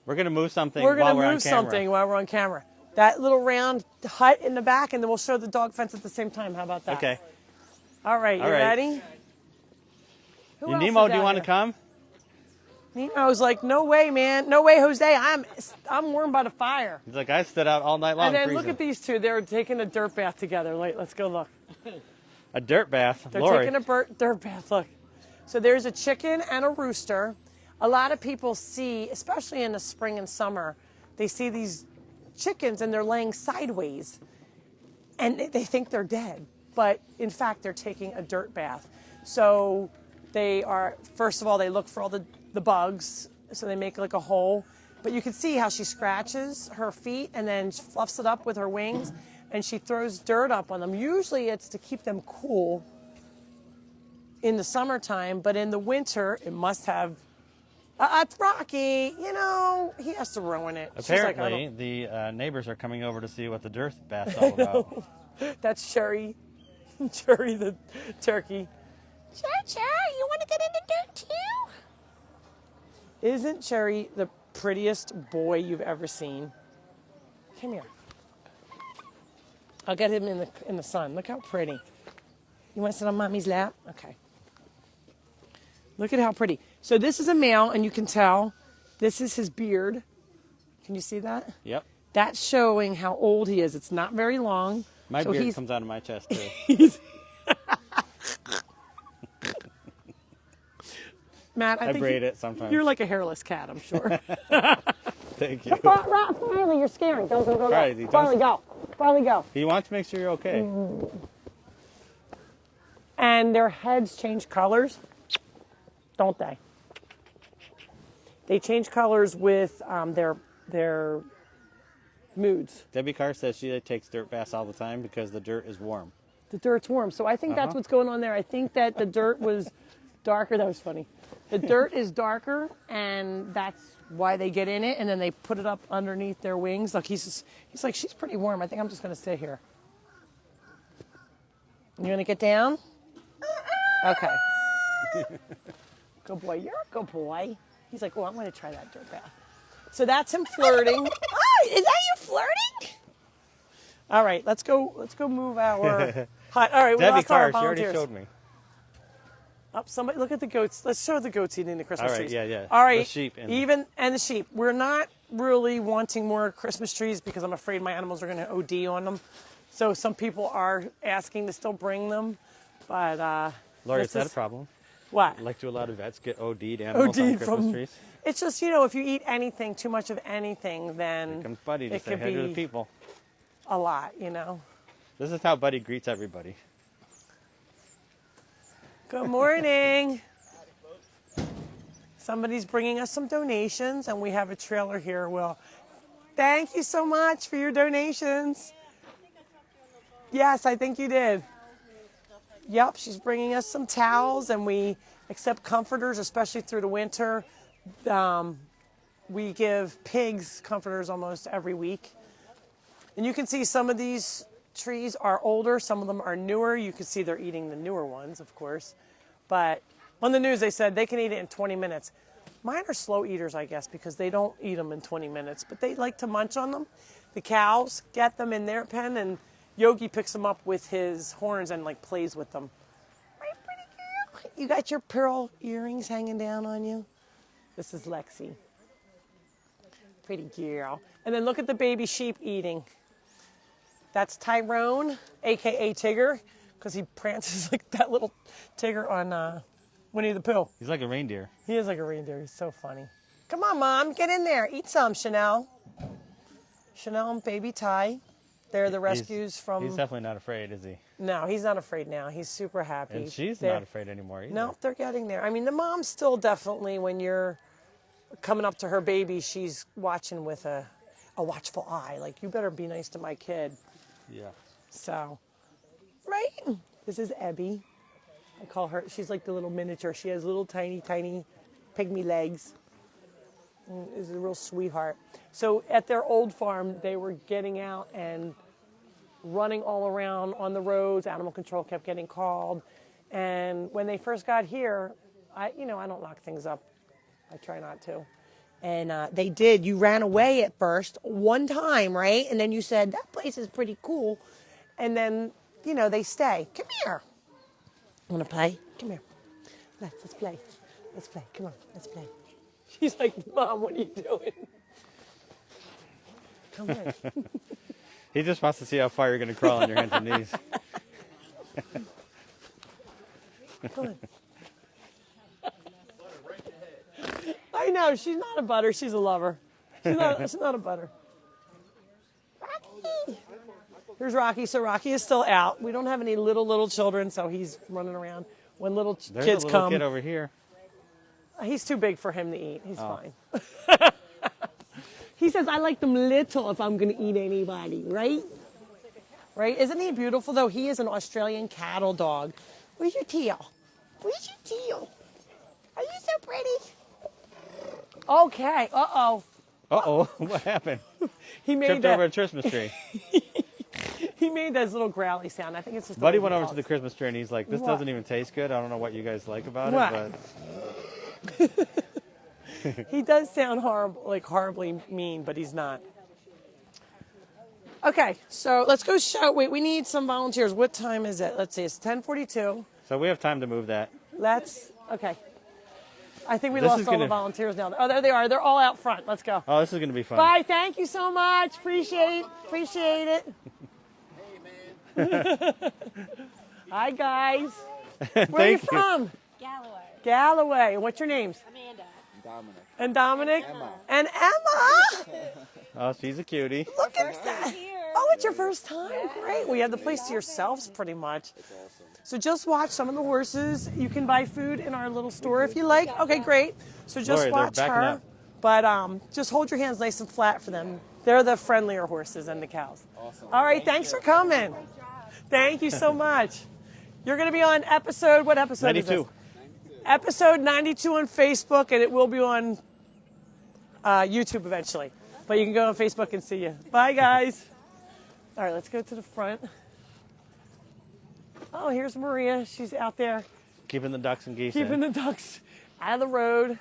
S3: We're gonna move something.
S1: We're
S3: while
S1: going
S3: we're
S1: to
S3: on
S1: move
S3: camera.
S1: something while we're on camera. That little round hut in the back, and then we'll show the dog fence at the same time. How about that?
S3: Okay.
S1: All right, you
S3: All right.
S1: ready? Who else
S3: Nemo,
S1: is
S3: do you
S1: out
S3: want to
S1: here?
S3: come?
S1: I was like, no way, man. No way, Jose. I'm warm by the fire.
S3: He's like, I stood out all night long.
S1: And then
S3: freezing.
S1: look at these two. They're taking a dirt bath together. Wait, let's go look.
S3: A dirt bath.
S1: They're
S3: Laurie.
S1: taking a dirt bath. Look. So there's a chicken and a rooster. A lot of people see, especially in the spring and summer, they see these chickens and they're laying sideways. And they think they're dead. But in fact, they're taking a dirt bath. So they are, first of all, they look for all the bugs. So they make like a hole. But you can see how she scratches her feet and then fluffs it up with her wings. And she throws dirt up on them. Usually it's to keep them cool in the summertime. But in the winter, it must have... it's Rocky. He has to ruin it. She's like, I
S3: Apparently, the neighbors are coming over to see what the dirt bath's all about.
S1: That's Cherry. Cherry the turkey. Cherry, you want to get in the dirt too? Isn't Cherry the prettiest boy you've ever seen? Come here. I'll get him in the sun. Look how pretty. You want to sit on Mommy's lap? Okay. Look at how pretty. So this is a male, and you can tell this is his beard. Can you see that?
S3: Yep.
S1: That's showing how old he is. It's not very long.
S3: My
S1: So
S3: beard
S1: he's-
S3: comes out of my chest, too.
S1: Matt, I
S3: I
S1: think
S3: braid it sometimes.
S1: You're like a hairless cat, I'm sure.
S3: Thank you.
S1: Farley, you're scaring. Go.
S3: Right, he
S1: Farley, go. Farley, go.
S3: He wants to make sure you're okay.
S1: And their heads change colors, don't they? They change colors with their moods.
S3: Debbie Carr says she takes dirt baths all the time because the dirt is warm.
S1: The dirt's warm. So I think that's what's going on there. I think that the dirt was darker. That was funny. The dirt is darker, and that's why they get in it, and then they put it up underneath their wings. Look, he's like, she's pretty warm. I think I'm just going to stay here. You going to get down? Okay. Good boy. You're a good boy. He's like, oh, I'm going to try that dirt bath. So that's him flirting. Oh, is that you flirting? All right, let's go move our hut. All right, we
S3: Debbie
S1: lost our
S3: Carr, she
S1: volunteers.
S3: already showed me.
S1: Oh, somebody look at the goats. Let's show the goats eating the Christmas
S3: All right,
S1: trees.
S3: yeah.
S1: All right,
S3: The sheep and
S1: the sheep. We're not really wanting more Christmas trees because I'm afraid my animals are going to OD on them. So some people are asking to still bring them, but
S3: Laurie, is that a problem?
S1: What?
S3: Like, do a lot of vets get OD'd animals on Christmas trees?
S1: It's just, if you eat anything, too much of anything, then
S3: Here comes Buddy to
S1: it
S3: say
S1: could
S3: hey to the
S1: be
S3: people.
S1: a lot,
S3: This is how Buddy greets everybody.
S1: Good morning. Somebody's bringing us some donations, and we have a trailer here. Well, thank you so much for your donations. Yes, I think you did. Yep, she's bringing us some towels, and we accept comforters, especially through the winter. We give pigs comforters almost every week. And you can see some of these trees are older, some of them are newer. You can see they're eating the newer ones, of course. But on the news, they said they can eat it in 20 minutes. Mine are slow eaters, I guess, because they don't eat them in 20 minutes, but they like to munch on them. The cows get them in their pen, and Yogi picks them up with his horns and plays with them. Right, pretty girl. You got your pearl earrings hanging down on you. This is Lexi. Pretty girl. And then look at the baby sheep eating. That's Tyrone, a.k.a. Tigger, because he prances like that little Tigger on Winnie the Pooh.
S3: He's like a reindeer.
S1: He is like a reindeer. He's so funny. Come on, Mom. Get in there. Eat some, Chanel. Chanel and baby Ty. They're the rescues from...
S3: He's definitely not afraid, is he?
S1: No, he's not afraid now. He's super happy.
S3: And she's not afraid anymore either.
S1: No, they're getting there. I mean, the mom's still definitely, when you're coming up to her baby, she's watching with a watchful eye. Like, you better be nice to my kid.
S3: Yeah.
S1: So, right? This is Abby. I call her, she's like the little miniature. She has little tiny pygmy legs. Is a real sweetheart. So at their old farm, they were getting out and running all around on the roads. Animal control kept getting called. And when they first got here, I don't lock things up. I try not to. And they did. You ran away at first, one time, right? And then you said, that place is pretty cool. And then, they stay. Come here. Want to play? Come here. Let's play. Let's play. Come on, let's play. She's like, Mom, what are you doing? Come in.
S3: He just wants to see how far you're going to crawl on your hands and knees.
S1: Come on. I know, she's not a butter, she's a lover. She's not a butter. Rocky! Here's Rocky. So Rocky is still out. We don't have any little children, so he's running around. When little kids
S3: There's a little
S1: come,
S3: kid over here.
S1: he's too big for him to eat. He's fine. He says, I like them little if I'm going to eat anybody, right? Right? Isn't he beautiful, though? He is an Australian cattle dog. Where's your teal? Where's your teal? Are you so pretty? Okay. Uh-oh.
S3: Uh-oh. What happened?
S1: He made
S3: Tripped
S1: that.
S3: over a Christmas tree.
S1: He made that little growly sound. I think it's just.
S3: Buddy went over to the Christmas tree and he's like, this
S1: What?
S3: doesn't even taste good. I don't know what you guys like about
S1: What?
S3: it, but...
S1: He does sound horrible, like horribly mean, but he's not. Okay, so let's go show. Wait, we need some volunteers. What time is it? Let's see. It's 10:42.
S3: So we have time to move that.
S1: Okay. I think we
S3: This
S1: lost
S3: is
S1: all the
S3: gonna-
S1: volunteers now. Oh, there they are. They're all out front. Let's go.
S3: Oh, this is going to be fun.
S1: Bye. Thank you so much. Appreciate it.
S5: Hey, man.
S1: Hi, guys. Where are you
S3: Thank you.
S1: from?
S4: Galloway.
S1: Galloway. What's your names?
S4: Amanda.
S5: Dominic.
S1: And Dominic?
S5: Emma.
S1: And Emma.
S3: Oh, she's a cutie.
S1: Look at that.
S4: Here.
S1: Oh, it's your first time? Great. Well, you have the place to yourselves pretty much. So just watch some of the horses. You can buy food in our little store if you like. Okay, great. So just
S3: Laurie, they're
S1: watch
S3: backing
S1: her.
S3: up.
S1: But just hold your hands nice and flat for them. They're the friendlier horses than the cows.
S5: Awesome.
S1: All right, thanks for coming. Thank you so much. You're going to be on what episode is
S3: 92.
S1: this? Episode 92 on Facebook, and it will be on YouTube eventually. But you can go on Facebook and see you. Bye, guys. All right, let's go to the front. Oh, here's Maria. She's out there
S3: Keeping the ducks and geese
S1: keeping
S3: in.
S1: the ducks out of the road.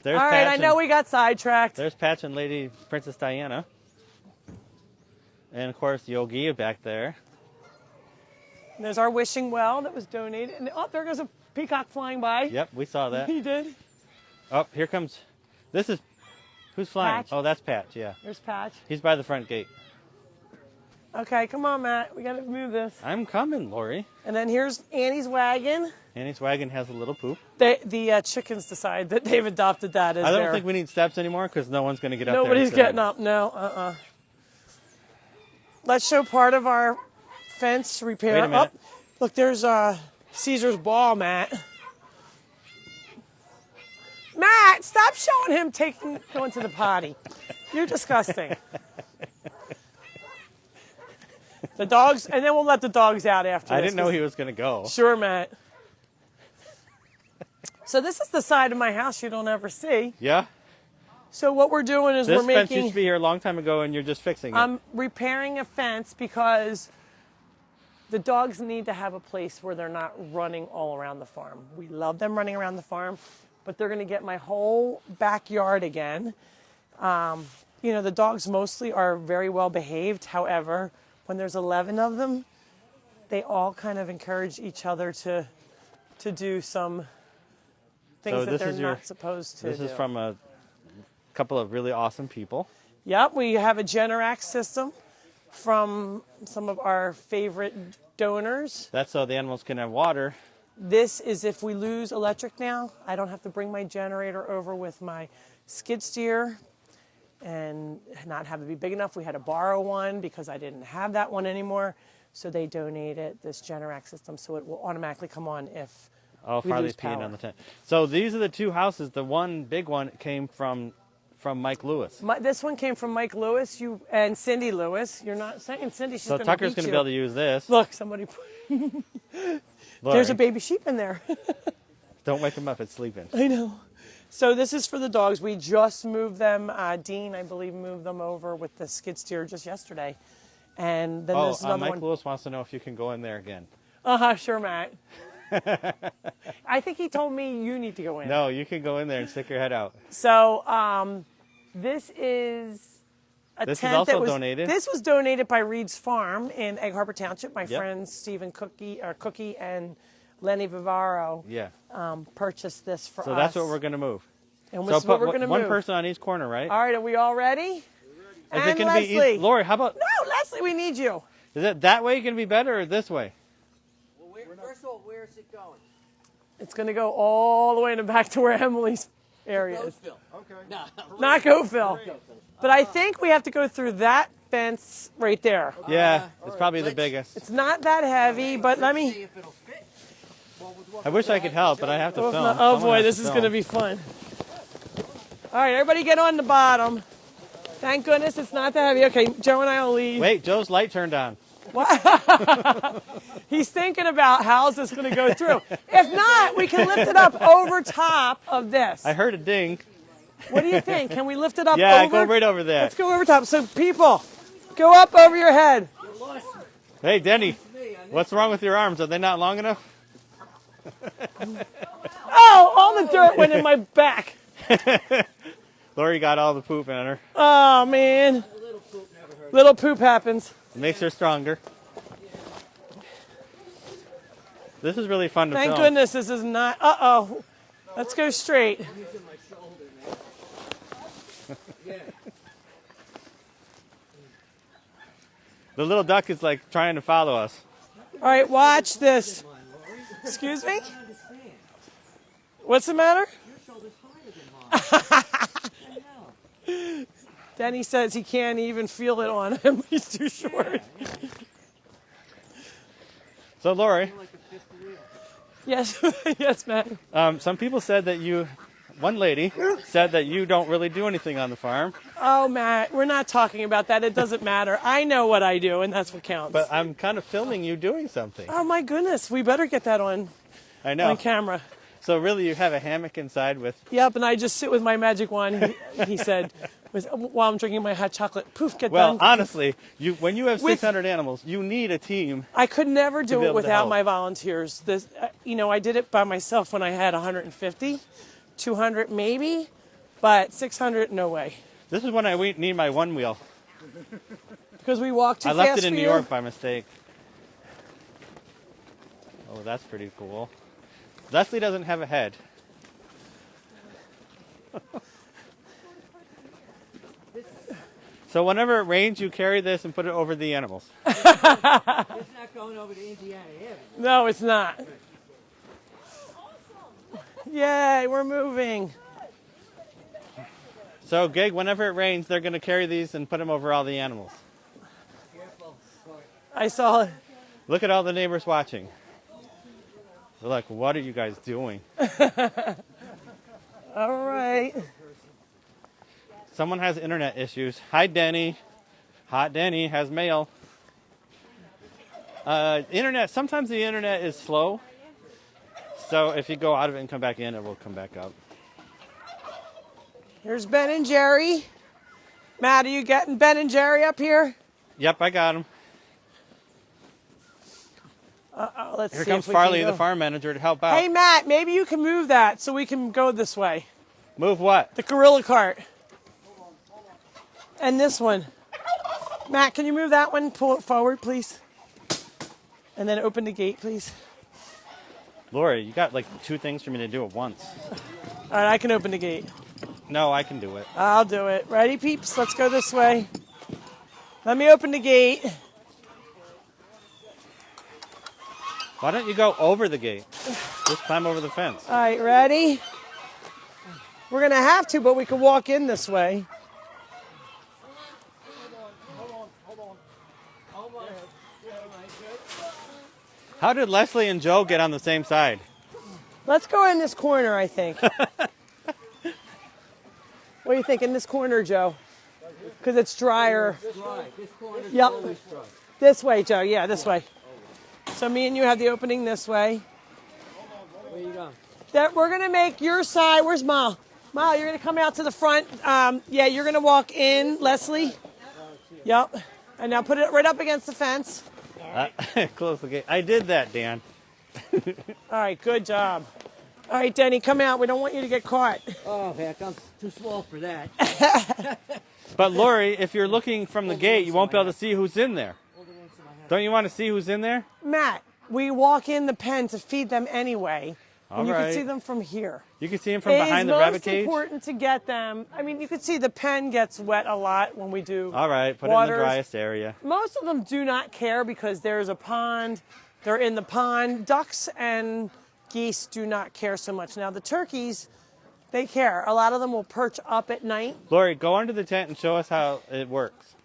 S3: There's
S1: All right,
S3: Patch
S1: I know
S3: and,
S1: we got sidetracked.
S3: There's Patch and Lady Princess Diana. And, of course, Yogi back there.
S1: And there's our wishing well that was donated. And oh, there goes a peacock flying by.
S3: Yep, we saw that.
S1: He did.
S3: Oh, here comes... This is... Who's flying?
S1: Patch.
S3: Oh, that's Patch, yeah.
S1: There's Patch.
S3: He's by the front gate.
S1: Okay, come on, Matt. We got to move this.
S3: I'm coming, Laurie.
S1: And then here's Annie's wagon.
S3: Annie's wagon has a little poop.
S1: The chickens decide that they've adopted that as
S3: I don't
S1: their...
S3: think we need steps anymore because no one's going to get up
S1: Nobody's
S3: there.
S1: getting up. No, Let's show part of our fence repair.
S3: Wait a minute.
S1: Oh, look, there's Caesar's ball, Matt. Matt, stop showing him going to the potty. You're disgusting. The dogs, and then we'll let the dogs out after
S3: I
S1: this,
S3: didn't know he was going to go.
S1: Sure, Matt. So this is the side of my house you don't ever see.
S3: Yeah?
S1: So what we're doing is
S3: This
S1: we're
S3: fence
S1: making...
S3: used to be here a long time ago and you're just fixing it.
S1: I'm repairing a fence because the dogs need to have a place where they're not running all around the farm. We love them running around the farm, but they're going to get my whole backyard again. You know, the dogs mostly are very well behaved. However, when there's 11 of them, they all kind of encourage each other to do some things
S3: So
S1: that
S3: this
S1: they're
S3: is your-
S1: not supposed to
S3: This
S1: do.
S3: is from a couple of really awesome people.
S1: Yep, we have a Generac system from some of our favorite donors.
S3: That's so the animals can have water.
S1: This is if we lose electric now, I don't have to bring my generator over with my skid steer and not have it be big enough. We had to borrow one because I didn't have that one anymore. So they donated this Generac system so it will automatically come on if
S3: Oh,
S1: we
S3: Farley's
S1: lose
S3: peeing
S1: power.
S3: on the tent. So these are the two houses. The one big one came from Mike Lewis.
S1: This one came from Mike Lewis and Cindy Lewis. You're not saying Cindy, she's
S3: So
S1: going
S3: Tucker's
S1: going
S3: to be able to use this.
S1: Look, somebody put...
S3: Laurie,
S1: There's a baby sheep in there.
S3: don't wake him up. It's sleeping.
S1: I know. So this is for the dogs. We just moved them. Dean, I believe, moved them over with the skid steer just yesterday. And then there's another
S3: Mike
S1: one.
S3: Lewis wants to know if you can go in there again.
S1: Sure, Matt. I think he told me you need to go in.
S3: No, you can go in there and stick your head out.
S1: So this is a
S3: This is
S1: tent
S3: also
S1: that was
S3: donated.
S1: This was donated by Reed's Farm in Egg Harbor Township. My
S3: Yep.
S1: friends Stephen Cookie and Lenny Vivaro
S3: Yeah.
S1: purchased this for
S3: So
S1: us.
S3: that's what we're going to move.
S1: And
S3: So
S1: this is what
S3: put
S1: we're going to
S3: one
S1: move.
S3: person on each corner, right?
S1: All right, are we all ready?
S3: Is
S1: and
S3: it going to be
S1: Leslie.
S3: Laurie, how about
S1: No, Leslie, we need you.
S3: is it that way going to be better or this way?
S6: Well, first of all, where is it going?
S1: It's going to go all the way in the back to where Emily's area is.
S6: Roseville.
S5: Okay.
S6: No.
S1: Not Gophil. But I think we have to go through that fence right there.
S3: Yeah, it's
S6: right,
S3: probably the
S6: let's-
S3: biggest.
S1: It's not that heavy, but let
S6: See
S1: me...
S6: if it'll fit.
S3: I wish I could help, but I have to film.
S1: Oh
S3: Someone
S1: boy,
S3: has
S1: this
S3: to
S1: is
S3: film.
S1: going to be fun. All right, everybody get on the bottom. Thank goodness it's not that heavy. Okay, Joe and I will leave.
S3: Wait, Joe's light turned on.
S1: He's thinking about how's this going to go through. If not, we can lift it up over top of this.
S3: I heard a ding.
S1: What do you think? Can we lift it up
S3: Yeah,
S1: over?
S3: go right over there.
S1: Let's go over top. So people, go up over your head.
S3: Hey, Denny, what's wrong with your arms? Are they not long enough?
S1: Oh, all the dirt went in my back.
S3: Laurie got all the poop in her.
S1: Oh, man. Little poop happens.
S3: It makes her stronger. This is really fun to
S1: Thank
S3: film.
S1: goodness this is not. Uh-oh. Let's go straight.
S3: The little duck is like trying to follow us.
S1: All right, watch this. Excuse me? What's the matter? Denny says he can't even feel it on him. He's too short.
S3: So, Laurie,
S1: Yes, yes, Matt.
S3: some people said that one lady said that you don't really do anything on the farm.
S1: Oh, Matt, we're not talking about that. It doesn't matter. I know what I do, and that's what counts.
S3: But I'm kind of filming you doing something.
S1: Oh, my goodness. We better get that on camera.
S3: So really, you have a hammock inside with...
S1: Yep, and I just sit with my magic wand, he said, while I'm drinking my hot chocolate. Poof, get
S3: Well,
S1: done.
S3: honestly, when you have 600 animals, you need a team.
S1: I could never do it
S3: able to
S1: without
S3: help.
S1: my volunteers. This, I did it by myself when I had 150, 200 maybe, but 600, no way.
S3: This is when I need my one wheel.
S1: Because we walked too
S3: I
S1: fast
S3: left it in
S1: for
S3: New
S1: you.
S3: York by mistake. Oh, that's pretty cool. Leslie doesn't have a head. So whenever it rains, you carry this and put it over the animals.
S6: It's not going over to Indiana Avenue.
S1: No, it's not. Yay, we're moving.
S3: So, Gig, whenever it rains, they're going to carry these and put them over all the animals.
S6: Careful.
S1: I saw it.
S3: Look at all the neighbors watching. They're like, what are you guys doing?
S1: All right.
S3: Someone has internet issues. Hi, Denny. Hot Denny has mail. Sometimes the internet is slow. So if you go out of it and come back in, it will come back up.
S1: Here's Ben and Jerry. Matt, are you getting Ben and Jerry up here?
S3: Yep, I got him.
S1: Let's
S3: Here
S1: see
S3: comes
S1: if we can
S3: Farley,
S1: go.
S3: the farm manager, to help out.
S1: Hey, Matt, maybe you can move that so we can go this way.
S3: Move what?
S1: The gorilla cart. And this one. Matt, can you move that one? Pull it forward, please. And then open the gate, please.
S3: Laurie, you got like 2 things for me to do at once.
S1: All right, I can open the gate.
S3: No, I can do it.
S1: I'll do it. Ready, peeps? Let's go this way. Let me open the gate.
S3: Why don't you go over the gate? Just climb over the fence.
S1: All right, ready? We're going to have to, but we can walk in this way.
S3: How did Leslie and Joe get on the same side?
S1: Let's go in this corner, I think. What do you think in this corner, Joe? Because it's drier.
S6: Dry. This corner's
S1: Yep.
S6: always dry.
S1: This way, Joe. Yeah, this way. So me and you have the opening this way.
S6: Where you going?
S1: That we're going to make your side. Where's Mal? Mal, you're going to come out to the front. Yeah, you're going to walk in, Leslie. Yep. And now put it right up against the fence.
S3: Close the gate. I did that, Dan.
S1: All right, good job. All right, Denny, come out. We don't want you to get caught.
S6: Oh, heck, I'm too small for that.
S3: But Laurie, if you're looking from the gate, you won't be able to see who's in there. Don't you want to see who's in there?
S1: Matt, we walk in the pen to feed them anyway. And you
S3: All
S1: can
S3: right.
S1: see them from here.
S3: You can see them from behind the rabbit cage?
S1: It's most important to get them. I mean, you can see the pen gets wet a lot when we do
S3: All right, put
S1: waters.
S3: it in the driest area.
S1: Most of them do not care because there's a pond. They're in the pond. Ducks and geese do not care so much. Now, the turkeys, they care. A lot of them will perch up at night.
S3: Laurie, go under the tent and show us how it works.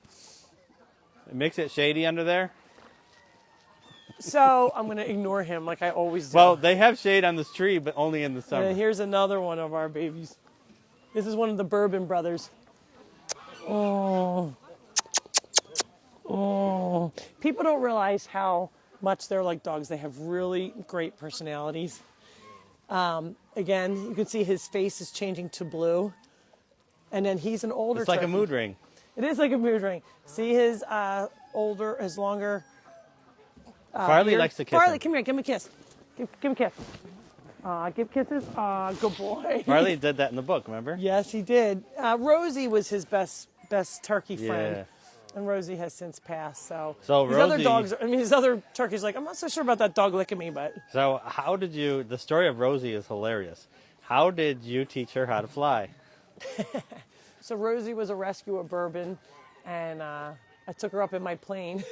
S3: It makes it shady under there.
S1: So I'm going to ignore him like I always do.
S3: Well, they have shade on this tree, but only in the summer.
S1: And here's another one of our babies. This is one of the Bourbon brothers. Oh. Oh. People don't realize how much they're like dogs. They have really great personalities. Again, you can see his face is changing to blue. And then he's an older
S3: It's like a
S1: turkey.
S3: mood ring.
S1: It is like a mood ring. See his longer...
S3: Farley
S1: beard?
S3: likes to kiss
S1: Farley,
S3: him.
S1: come here. Give him a kiss. Give him a kiss. Give kisses. Good boy.
S3: Farley did that in the book, remember?
S1: Yes, he did. Rosie was his best turkey friend.
S3: Yeah.
S1: And Rosie has since passed. So
S3: So
S1: his other turkeys like, I'm not so sure about that dog licking me, but
S3: So the story of Rosie is hilarious. How did you teach her how to fly?
S1: so Rosie was a rescue of Bourbon, and I took her up in my plane.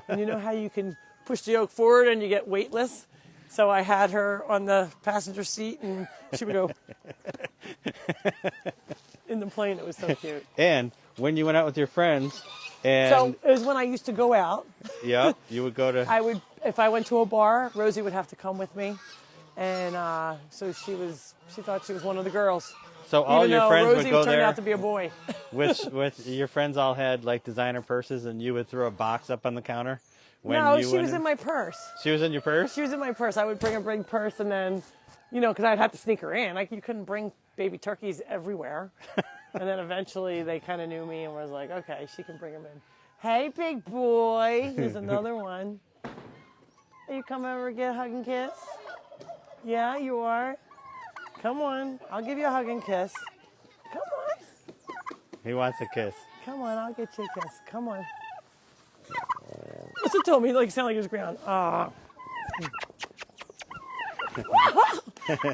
S1: And you know how you can push the yoke forward and you get weightless? So I had her on the passenger seat, and she would go in the plane. It was so cute.
S3: And when you went out with your friends, and
S1: So it was when I used to go out.
S3: yeah, you would go to.
S1: If I went to a bar, Rosie would have to come with me. And so she thought she was one of the girls.
S3: So all
S1: Even
S3: your
S1: though
S3: friends
S1: Rosie
S3: would go
S1: turned
S3: there,
S1: out to be a boy.
S3: with your friends all had like designer purses, and you would throw a box up on the counter. When
S1: No,
S3: you
S1: she
S3: went
S1: was in my purse.
S3: She was in your purse.
S1: She was in my purse. I would bring a big purse, and then, because I'd have to sneak her in. Like, you couldn't bring baby turkeys everywhere. And then eventually they kind of knew me and was like, okay, she can bring them in. Hey, big boy. Here's another one. Are you coming over to get a hug and kiss? Yeah, you are. Come on. I'll give you a hug and kiss. Come on.
S3: He wants a kiss.
S1: Come on, I'll get you a kiss. Come on. Listen to him. He sound like he was ground.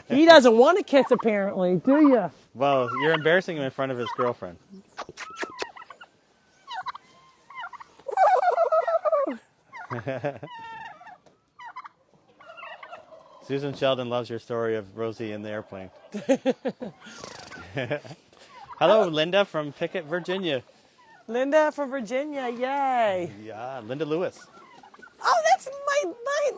S1: He doesn't want a kiss, apparently, do you?
S3: Well, you're embarrassing him in front of his girlfriend. Susan Sheldon loves your story of Rosie in the airplane. Hello, Linda from Pickett, Virginia.
S1: Linda from Virginia, yay.
S3: Yeah, Linda Lewis.
S1: Oh, that's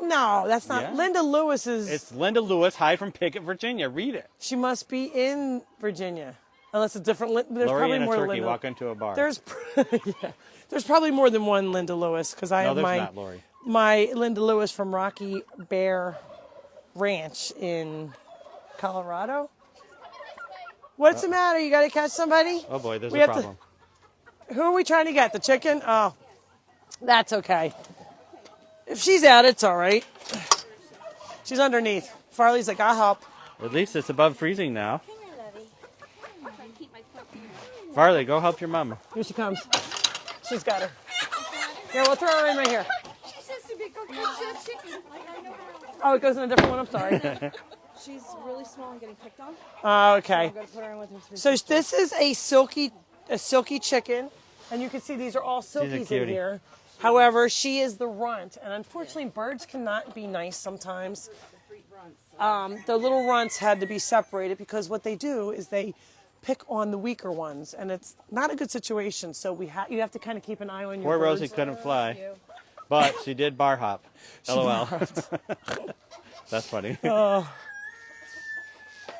S1: no, that's not.
S3: Yeah.
S1: Linda Lewis is.
S3: It's Linda Lewis. Hi from Pickett, Virginia. Read it.
S1: She must be in Virginia. Unless it's different. There's
S3: Laurie
S1: probably
S3: and a
S1: more
S3: turkey
S1: Linda.
S3: walk into a bar.
S1: There's, yeah, there's probably more than one Linda Lewis because I
S3: no,
S1: have
S3: there's not, Laurie.
S1: my Linda Lewis from Rocky Bear Ranch in Colorado. What's the matter? You got to catch somebody?
S3: Oh boy, there's
S1: We
S3: a
S1: have to-
S3: problem.
S1: Who are we trying to get? The chicken? Oh, that's okay. If she's out, it's all right. She's underneath. Farley's like, I'll help.
S3: At least it's above freezing now. Farley, go help your mama.
S1: Here she comes. She's got her. Here, we'll throw her in right here.
S7: She says to me, go catch that chicken. Like, I know her.
S1: Oh, it goes in a different one. I'm sorry.
S7: She's really small and getting picked on.
S1: Okay.
S7: I'm going to put her in with her three
S1: So
S7: sisters.
S1: this is a silky chicken, and you can see these are all silkies in
S3: cutie.
S1: here. However, she is the runt, and unfortunately, birds cannot be nice sometimes. The little runts had to be separated because what they do is they pick on the weaker ones, and it's not a good situation. So you have to kind of keep an eye on your
S3: Poor
S1: birds.
S3: Rosie couldn't fly, but she did bar hop. LOL. That's funny.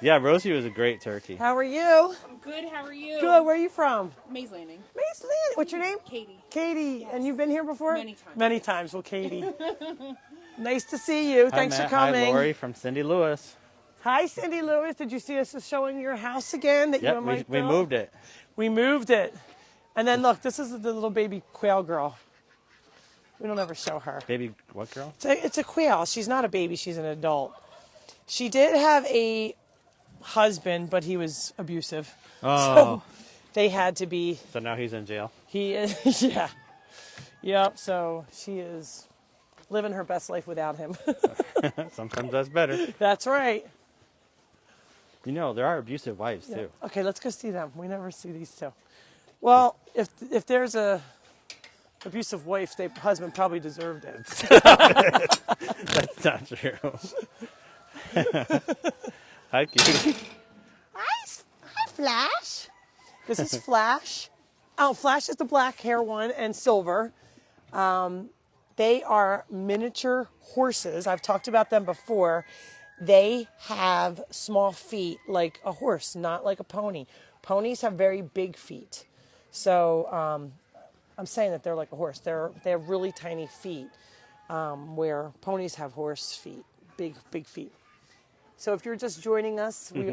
S3: Yeah, Rosie was a great turkey.
S1: How are you?
S7: Good, how are you?
S1: Good. Where are you from?
S7: Maze Landing.
S1: Maze Landing. What's your name?
S7: Katie.
S1: Katie. And you've been here before?
S7: Many times.
S1: Many times. Well, Katie. Nice to see you.
S3: Hi,
S1: Thanks
S3: Matt.
S1: for coming.
S3: Hi, Laurie from Cindy Lewis.
S1: Hi, Cindy Lewis. Did you see us showing your house again? That you
S3: Yep,
S1: and Mike
S3: we
S1: built?
S3: moved it.
S1: We moved it. And then look, this is the little baby quail girl. We don't ever show her.
S3: Baby, what girl?
S1: It's a quail. She's not a baby. She's an adult. She did have a husband, but he was abusive.
S3: Oh,
S1: They had to be.
S3: so now he's in jail.
S1: He is. Yeah. Yep. So she is living her best life without him.
S3: Sometimes that's better.
S1: That's right.
S3: You know, there are abusive wives, too.
S1: Okay, let's go see them. We never see these two. Well, if there's a abusive wife, the husband probably deserved it.
S3: That's not true. Hi, cutie.
S1: Hi, Flash. This is Flash. Oh, Flash is the black hair one and silver. They are miniature horses. I've talked about them before. They have small feet like a horse, not like a pony. Ponies have very big feet. So I'm saying that they're like a horse. They have really tiny feet, where ponies have horse feet, big feet. So if you're just joining us, we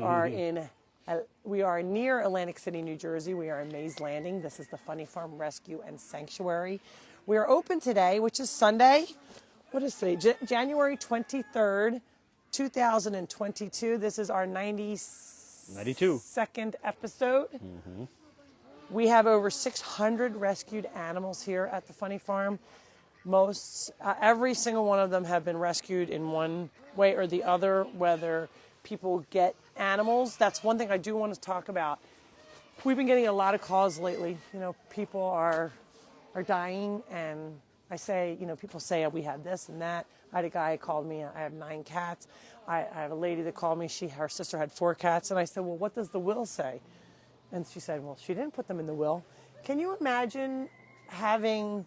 S1: are near Atlantic City, New Jersey. We are in Maze Landing. This is the Funny Farm Rescue and Sanctuary. We are open today, which is Sunday. What is today? January 23rd, 2022. This is our 92nd episode. Mm-hmm. We have over 600 rescued animals here at the Funny Farm. Every single one of them have been rescued in one way or the other, whether people get animals. That's one thing I do want to talk about. We've been getting a lot of calls lately. You know, people are dying, and I say, you know, people say we had this and that. I had a guy who called me. I have 9 cats. I have a lady that called me. Her sister had 4 cats, and I said, well, what does the will say? And she said, well, she didn't put them in the will. Can you imagine having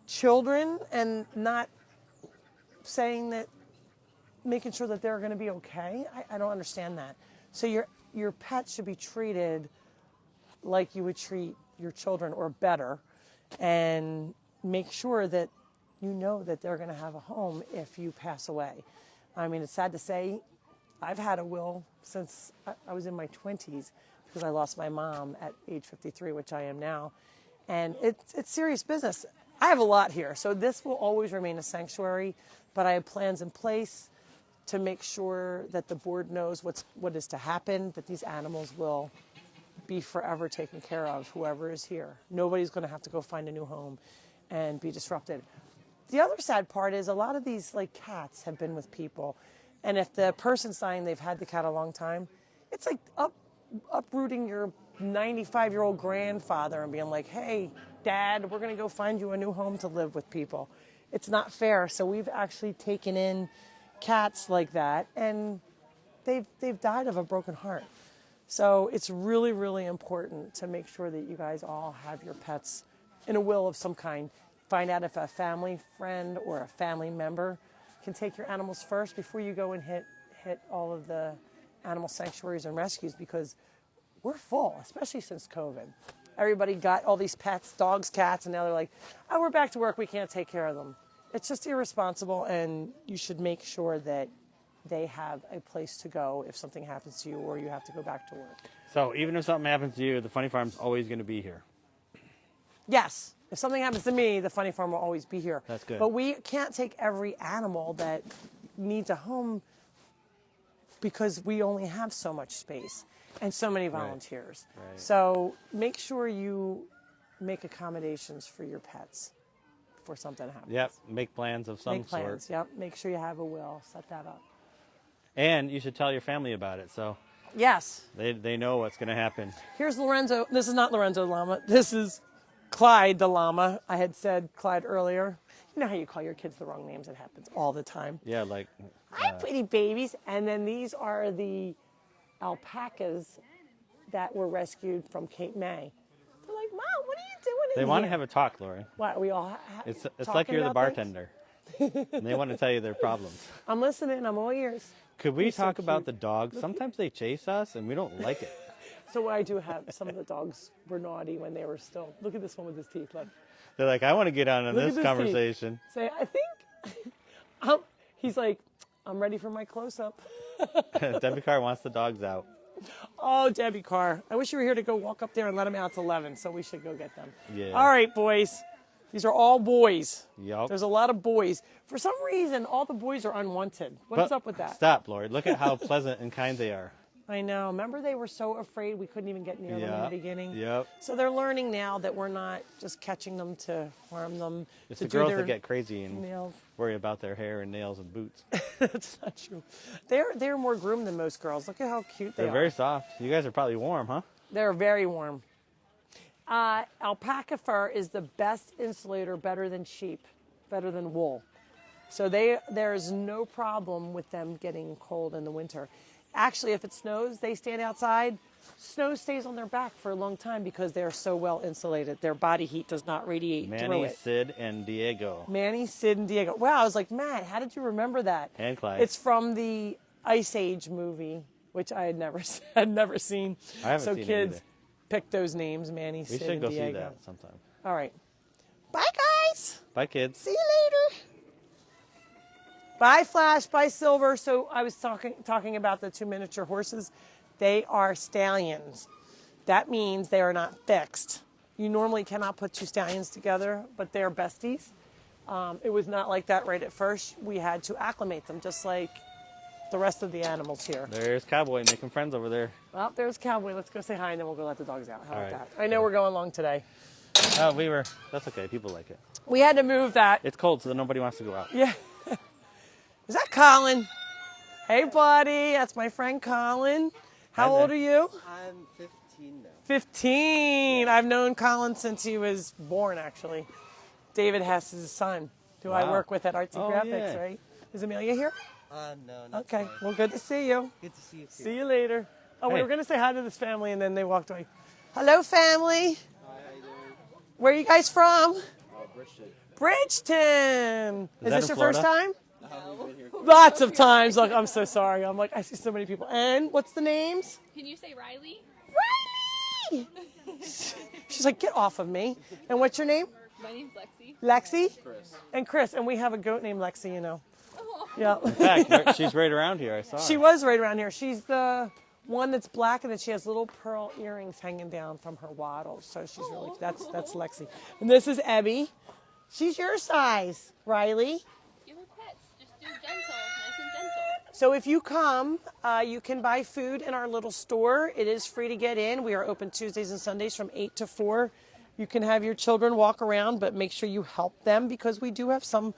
S1: children and not saying that making sure that they're going to be okay. I don't understand that. So your pet should be treated like you would treat your children or better, and make sure that you know that they're going to have a home if you pass away. I mean, it's sad to say, I've had a will since I was in my 20s because I lost my mom at age 53, which I am now. And it's serious business. I have a lot here, so this will always remain a sanctuary, but I have plans in place to make sure that the board knows what is to happen, that these animals will be forever taken care of, whoever is here. Nobody's going to have to go find a new home and be disrupted. The other sad part is a lot of these like cats have been with people, and if the person's saying they've had the cat a long time, it's like uprooting your 95-year-old grandfather and being like, hey, Dad, we're going to go find you a new home to live with people. It's not fair. So we've actually taken in cats like that, and they've died of a broken heart. So it's really, really important to make sure that you guys all have your pets in a will of some kind. Find out if a family friend or a family member can take your animals first before you go and hit all of the animal sanctuaries and rescues, because we're full, especially since COVID. Everybody got all these pets, dogs, cats, and now they're like, oh, we're back to work, we can't take care of them. It's just irresponsible, and you should make sure that they have a place to go if something happens to you or you have to go back to work.
S3: So even if something happens to you, the Funny Farm's always going to be here.
S1: Yes. If something happens to me, the Funny Farm will always be here.
S3: That's good.
S1: But we can't take every animal that needs a home because we only have so much space and so many volunteers.
S3: Right.
S1: So make sure you make accommodations for your pets before something happens.
S3: Yep. Make plans of some
S1: Make plans.
S3: sort.
S1: Yep. Make sure you have a will. Set that up.
S3: And you should tell your family about it, so
S1: Yes.
S3: they know what's going to happen.
S1: Here's Lorenzo. This is not Lorenzo the llama. This is Clyde the llama. I had said Clyde earlier. You know how you call your kids the wrong names? It happens all the time.
S3: Yeah, like
S1: Hi, pretty babies. And then these are the alpacas that were rescued from Cape May. They're like, Mom, what are you doing in
S3: they
S1: here?
S3: want to have a talk, Lori.
S1: What, are we all
S3: It's like
S1: talking
S3: you're the
S1: about things?
S3: bartender. And they want to tell you their problems.
S1: I'm listening. I'm all ears.
S3: Could we
S1: He's so
S3: talk about
S1: cute.
S3: the dogs? Sometimes they chase us and we don't like it.
S1: So I do have some of the dogs were naughty when they were still. Look at this one with his teeth. Look.
S3: They're like, I want to get on
S1: Look at
S3: this
S1: this
S3: conversation.
S1: Say, I think. He's like, I'm ready for my close-up.
S3: Debbie Carr wants the dogs out.
S1: Oh, Debbie Carr. I wish you were here to go walk up there and let them out. It's 11, so we should go get them.
S3: Yeah.
S1: All right, boys. These are all boys.
S3: Yup.
S1: There's a lot of boys. For some reason, all the boys are unwanted. What's
S3: But
S1: up with that?
S3: Stop, Lori. Look at how pleasant and kind they are.
S1: I know. Remember they were so afraid we couldn't even get near them in the beginning?
S3: Yep.
S1: So they're learning now that we're not just catching them to harm them.
S3: It's
S1: to
S3: the
S1: do
S3: girls
S1: their
S3: that get crazy and
S1: nails.
S3: worry about their hair and nails and boots.
S1: That's not true. They're more groomed than most girls. Look at how cute they
S3: They're
S1: are.
S3: very soft. You guys are probably warm, huh?
S1: They're very warm. Alpaca fur is the best insulator, better than sheep, better than wool. So there's no problem with them getting cold in the winter. Actually, if it snows, they stand outside. Snow stays on their back for a long time because they're so well insulated. Their body heat does not radiate through
S3: Manny,
S1: it.
S3: Sid, and Diego.
S1: Manny, Sid, and Diego. Wow, I was like, Matt, how did you remember that?
S3: And Clyde.
S1: It's from the Ice Age movie, which I had never seen.
S3: I haven't
S1: so
S3: seen it
S1: kids,
S3: either.
S1: pick those names, Manny,
S3: We
S1: Sid,
S3: should
S1: and
S3: go
S1: Diego.
S3: see that sometime.
S1: All right. Bye, guys.
S3: Bye, kids.
S1: See you later. Bye, Flash. Bye, Silver. So I was talking about the two miniature horses. They are stallions. That means they are not fixed. You normally cannot put two stallions together, but they're besties. It was not like that right at first. We had to acclimate them, just like the rest of the animals here.
S3: There's Cowboy making friends over there.
S1: Well, there's Cowboy. Let's go say hi, and then we'll go let the dogs out. How
S3: All
S1: about
S3: right.
S1: that? I know we're going long today.
S3: Oh, that's okay. People like it.
S1: We had to move that.
S3: It's cold, so nobody wants to go out.
S1: Yeah. Is that Colin? Hey, buddy. That's my friend Colin. How
S3: Hi there.
S1: old are you?
S6: I'm 15 now.
S1: 15. I've known Colin since he was born, actually. David Hess is his son, who I
S3: Wow.
S1: work with at Artsy
S3: Oh,
S1: Graphics,
S3: yeah.
S1: right? Is Amelia here?
S6: No, not
S1: Okay.
S6: far.
S1: Well, good to see you.
S6: Good to see you too.
S1: See you later. Oh, we
S3: Hey.
S1: were going to say hi to this family, and then they walked away. Hello, family.
S6: Hi, how you doing?
S1: Where are you guys from?
S6: Bridgeton.
S1: Bridgeton. Is
S3: that
S1: this
S3: in
S1: your first
S3: Florida?
S1: time?
S6: We've been here
S1: Lots of times. Look, I'm so sorry. I'm like, I see so many people. And what's the names?
S8: Can you say Riley?
S1: Riley! She's like, get off of me. And what's your name?
S8: My name's Lexi.
S1: Lexi? Chris. And Chris. And we have a goat named Lexi, you know. Yeah.
S3: In fact, she's right around here. I saw her.
S1: She was right around here. She's the one that's black, and then she has little pearl earrings hanging down from her wattles. So she's really, that's Lexi. And this is Abby. She's your size, Riley.
S8: Give her pets. Just do gentle, nice and gentle.
S1: So if you come, you can buy food in our little store. It is free to get in. We are open Tuesdays and Sundays from 8 to 4. You can have your children walk around, but make sure you help them because we do have some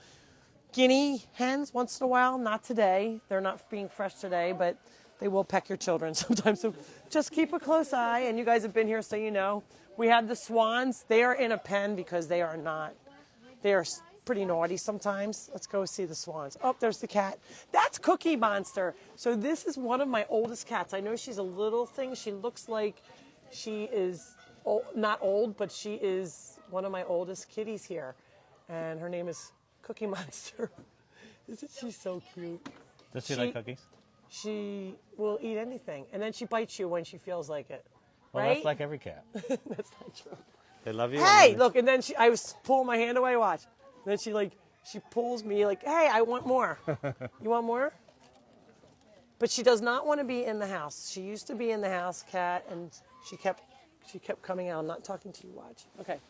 S1: guinea hens once in a while. Not today. They're not being fresh today, but they will peck your children sometimes. So just keep a close eye. And you guys have been here, so you know. We have the swans. They are in a pen because they are not. They are pretty naughty sometimes. Let's go see the swans. Oh, there's the cat. That's Cookie Monster. So this is one of my oldest cats. I know she's a little thing. She looks like she is not old, but she is one of my oldest kitties here. And her name is Cookie Monster. Isn't she so cute?
S3: Does she like cookies?
S1: She will eat anything. And then she bites you when she feels like it.
S3: Well,
S1: right?
S3: that's like every cat.
S1: That's not true.
S3: They love you.
S1: Hey, look, and then I was pulling my hand away, watch. And then she pulls me like, hey, I want more. You want more? But she does not want to be in the house. She used to be in the house, cat, and she kept coming out. I'm not talking to you, watch. Okay.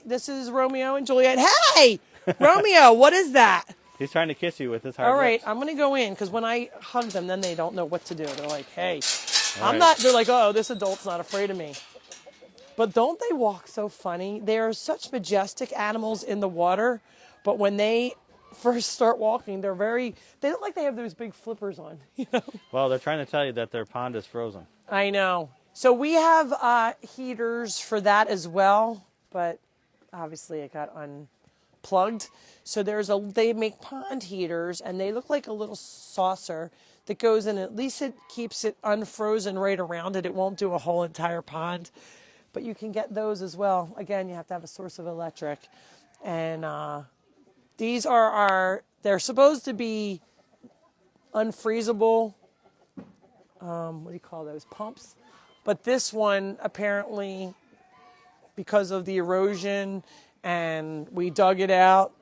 S1: This is Romeo and Juliet. Hey, Romeo, what is that?
S3: He's trying to kiss you with his hard
S1: All right,
S3: lips.
S1: I'm going to go in because when I hug them, then they don't know what to do. They're like, hey,
S3: All right.
S1: they're like, oh, this adult's not afraid of me. But don't they walk so funny? They are such majestic animals in the water, but when they first start walking, they look like they have those big flippers on. You know?
S3: Well, they're trying to tell you that their pond is frozen.
S1: I know. So we have heaters for that as well, but obviously it got unplugged. So they make pond heaters, and they look like a little saucer that goes in. At least it keeps it unfrozen right around it. It won't do a whole entire pond. But you can get those as well. Again, you have to have a source of electric. And these they're supposed to be unfreezable, what do you call those, pumps? But this one, apparently, because of the erosion and we dug it out,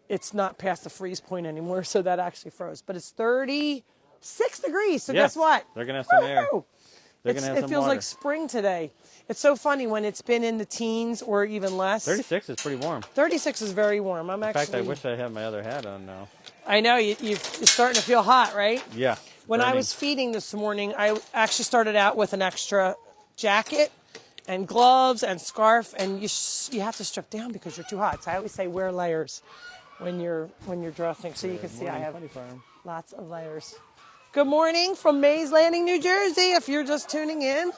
S1: it's not past the freeze point anymore, so that actually froze. But it's 36 degrees, so
S3: Yes,
S1: guess what?
S3: they're going to have some air.
S1: Woo-hoo!
S3: They're going to have
S1: It
S3: some
S1: feels
S3: water.
S1: like spring today. It's so funny when it's been in the teens or even less.
S3: 36 is pretty warm.
S1: 36 is very warm.
S3: In fact, I wish I had my other hat on now.
S1: I know, you're starting to feel hot, right?
S3: Yeah.
S1: When I
S3: burning.
S1: was feeding this morning, I actually started out with an extra jacket and gloves and scarf, and you have to strip down because you're too hot. So I always say wear layers when you're dressing. So you can see I have lots of layers. Good morning from Mays Landing, New Jersey. If you're just tuning in,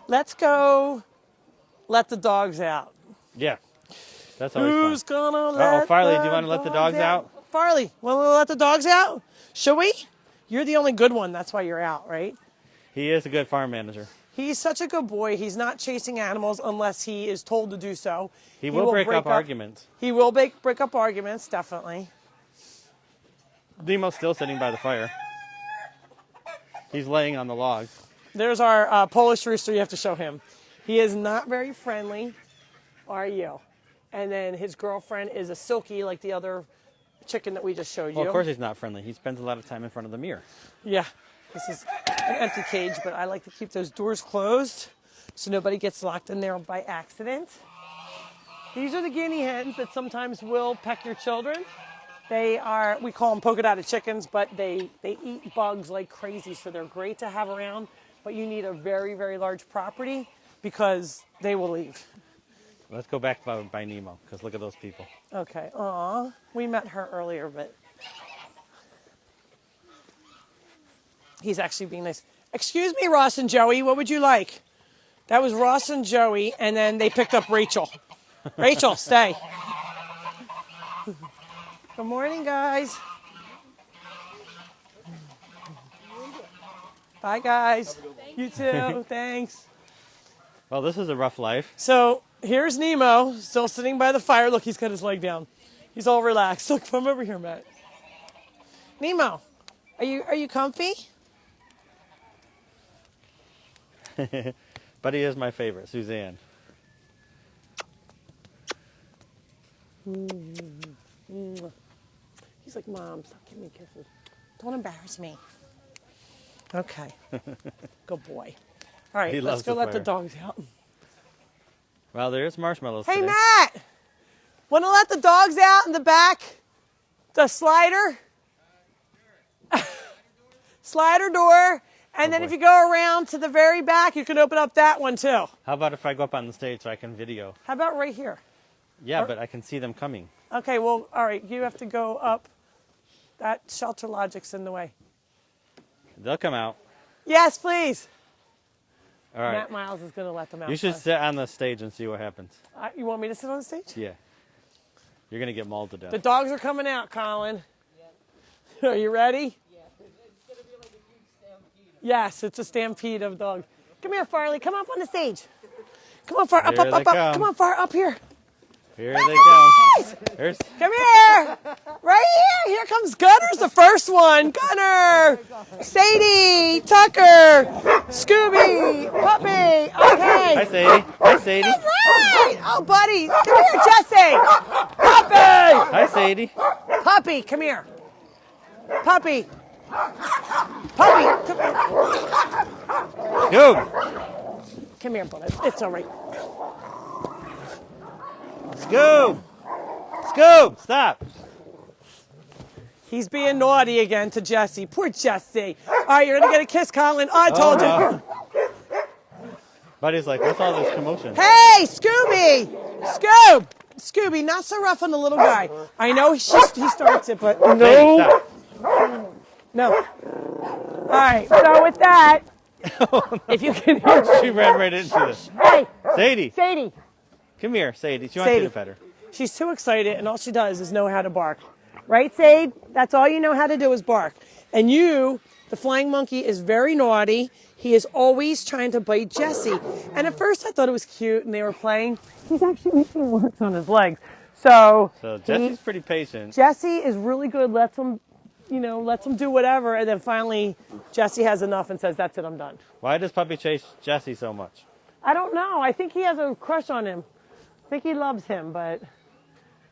S1: let's go let the dogs out.
S3: Yeah. That's always
S1: Who's
S3: fun.
S1: gonna let
S3: Farley,
S1: the
S3: do you want to let the dogs out?
S1: Farley, want to let the dogs out? Shall we? You're the only good one. That's why you're out, right?
S3: He is a good farm manager.
S1: He's such a good boy. He's not chasing animals unless he is told to do so.
S3: He will break up arguments.
S1: He will break up arguments, definitely.
S3: Nemo's still sitting by the fire. He's laying on the log.
S1: There's our Polish rooster. You have to show him. He is not very friendly, are you? And then his girlfriend is a silky, like the other chicken that we just showed you.
S3: Well, of course he's not friendly. He spends a lot of time in front of the mirror.
S1: Yeah, this is an empty cage, but I like to keep those doors closed so nobody gets locked in there by accident. These are the guinea hens that sometimes will peck your children. We call them polka dotted chickens, but they eat bugs like crazy, so they're great to have around, but you need a very, very large property because they will leave.
S3: Let's go back by Nemo, because look at those people.
S1: Okay, aw, we met her earlier, but he's actually being nice. Excuse me, Ross and Joey, what would you like? That was Ross and Joey, and then they picked up Rachel. Rachel, stay. Good morning, guys. Bye, guys. You too, thanks.
S3: Well, this is a rough life.
S1: So here's Nemo, still sitting by the fire. Look, he's got his leg down. He's all relaxed. Look, come over here, Matt. Nemo, are you comfy?
S3: Buddy is my favorite, Suzanne.
S1: He's like, Mom, stop giving me kisses. Don't embarrass me. Okay. Good boy. All right,
S3: He
S1: let's
S3: loves
S1: go
S3: the
S1: let the
S3: fire.
S1: dogs out.
S3: Well, there's marshmallows
S1: Hey,
S3: today.
S1: Matt! Want to let the dogs out in the back? The slider? Slider door. And then
S3: boy.
S1: if you go around to the very back, you can open up that one too.
S3: How about if I go up on the stage so I can video?
S1: How about right here?
S3: Yeah, but I can see them coming.
S1: Okay, well, all right, you have to go up. That shelter logic's in the way.
S3: They'll come out.
S1: Yes, please.
S3: All right.
S1: Matt Miles is going to let them out.
S3: You should
S1: first.
S3: sit on the stage and see what happens.
S1: You want me to sit on the stage?
S3: Yeah. You're going to get mauled to
S1: The
S3: death.
S1: dogs are coming out, Colin. Are you ready? Yes, it's a stampede of dogs. Come here, Farley. Come up on the stage. Come on, Far. Up,
S3: Here
S1: up,
S3: they
S1: up, up.
S3: come.
S1: Come on, Far. Up here.
S3: Here they come. There's,
S1: Come here. Right here. Here comes Gunner's the first one. Gunner. Sadie. Tucker. Scooby. Puppy.
S3: hi,
S1: Okay.
S3: Sadie. Hi, Sadie.
S1: All right. Oh, buddy. Come here, Jesse. Puppy.
S3: Hi, Sadie.
S1: Puppy. Come here. Puppy. Puppy.
S3: Scoob.
S1: Come here, buddy. It's all right.
S3: Scoob. Scoob. Stop.
S1: He's being naughty again to Jesse. Poor Jesse. All right, you're going to get a kiss, Colin. Oh, I told you.
S3: Buddy's like, what's all this commotion?
S1: Hey, Scooby! Scoob! Scooby, not so rough on the little guy. I know he starts it, but
S3: Sadie,
S1: no.
S3: stop.
S1: No. All right, so with that, if you can hear.
S3: She ran right into this.
S1: Hey,
S3: Sadie.
S1: Sadie.
S3: Come here, Sadie. She wants you
S1: Sadie.
S3: to pet her.
S1: She's too excited, and all she does is know how to bark. Right, Sade? That's all you know how to do is bark. And you, the flying monkey, is very naughty. He is always trying to bite Jesse. And at first I thought it was cute, and they were playing. He's actually making marks on his legs. So
S3: Jesse's pretty patient.
S1: Jesse is really good, lets him do whatever, and then finally Jesse has enough and says, that's it, I'm done.
S3: Why does Puppy chase Jesse so much?
S1: I don't know. I think he has a crush on him. I think he loves him, but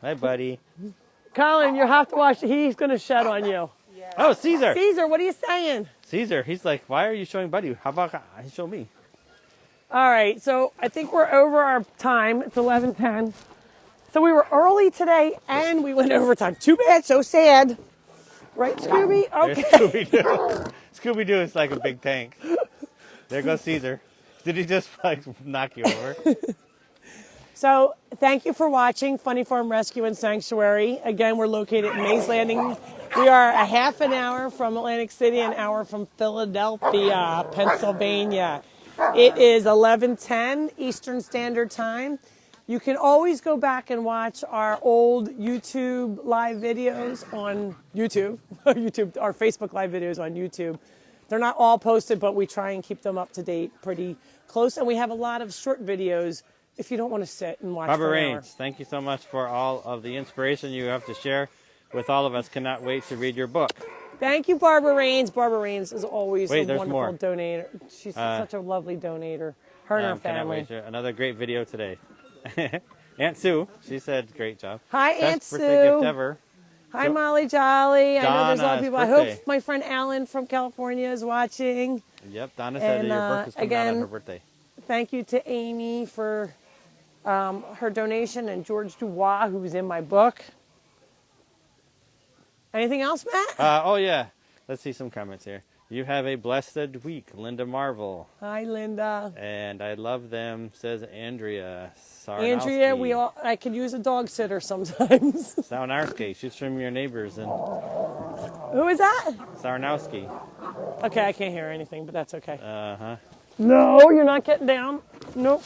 S3: Hi, buddy.
S1: Colin, you have to watch. He's going to shed on you.
S3: Oh, Caesar.
S1: Caesar, what are you saying?
S3: Caesar. He's like, why are you showing Buddy? How about you show me?
S1: All right, so I think we're over our time. It's 11:10. So we were early today, and we went overtime. Too bad, so sad. Right, Scooby?
S3: There's
S1: Okay.
S3: Scooby-Doo. Scooby-Doo is like a big tank. There goes Caesar. Did he just like knock you over?
S1: So thank you for watching Funny Farm Rescue and Sanctuary. Again, we're located in Mays Landing. We are a half an hour from Atlantic City, an hour from Philadelphia, Pennsylvania. It is 11:10 Eastern Standard Time. You can always go back and watch our old YouTube live videos on YouTube. Our Facebook live videos on YouTube. They're not all posted, but we try and keep them up to date pretty close. And we have a lot of short videos if you don't want to sit and watch
S3: Barbara
S1: for an hour.
S3: Raines, thank you so much for all of the inspiration you have to share with all of us. Cannot wait to read your book.
S1: Thank you, Barbara Raines. Barbara Raines is always
S3: Wait,
S1: a
S3: there's
S1: wonderful
S3: more.
S1: donator. She's such a lovely donator. Her and her
S3: Cannot
S1: family.
S3: wait. Another great video today. Aunt Sue, she said, great job.
S1: Hi,
S3: Best
S1: Aunt
S3: birthday gift
S1: Sue.
S3: ever.
S1: Hi, Molly Jolly. I know there's a lot of
S3: Donna's
S1: people. I
S3: birthday.
S1: hope my friend Alan from California is watching.
S3: Yep, Donna said
S1: And,
S3: that your book is coming out on
S1: again,
S3: her birthday.
S1: Thank you to Amy for her donation and George Dubois, who's in my book. Anything else, Matt?
S3: Oh, yeah. Let's see some comments here. You have a blessed week, Linda Marvel.
S1: Hi, Linda.
S3: And I love them, says Andrea
S1: Andrea, I could use a dog sitter sometimes.
S3: Sarnowski. She's from your neighbors. And
S1: Who is that?
S3: Sarnowski.
S1: Okay, I can't hear anything, but that's okay.
S3: Uh-huh.
S1: No, you're not getting down. Nope.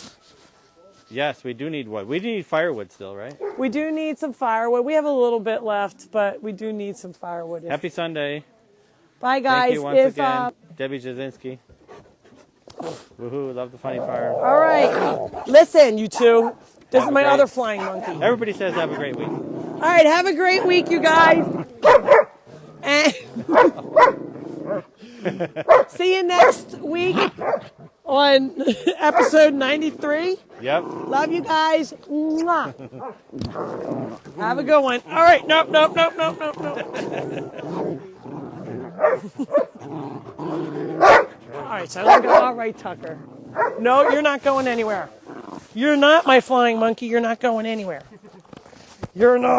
S3: Yes, we do need wood. We need firewood still, right?
S1: We do need some firewood. We have a little bit left, but we do need some firewood.
S3: Happy Sunday.
S1: Bye, guys.
S3: Thank you once again, Debbie Jasinski. Woohoo, love the funny fire.
S1: All right. Listen, you two. This is my other flying monkey.
S3: Everybody says have a great week.
S1: All right, have a great week, you guys. And see you next week on episode 93.
S3: Yep.
S1: Love you guys. Mwah. Have a good one. All right. Nope. All right. So let's go. All right, Tucker. No, you're not going anywhere. You're not my flying monkey. You're not going anywhere. You're not.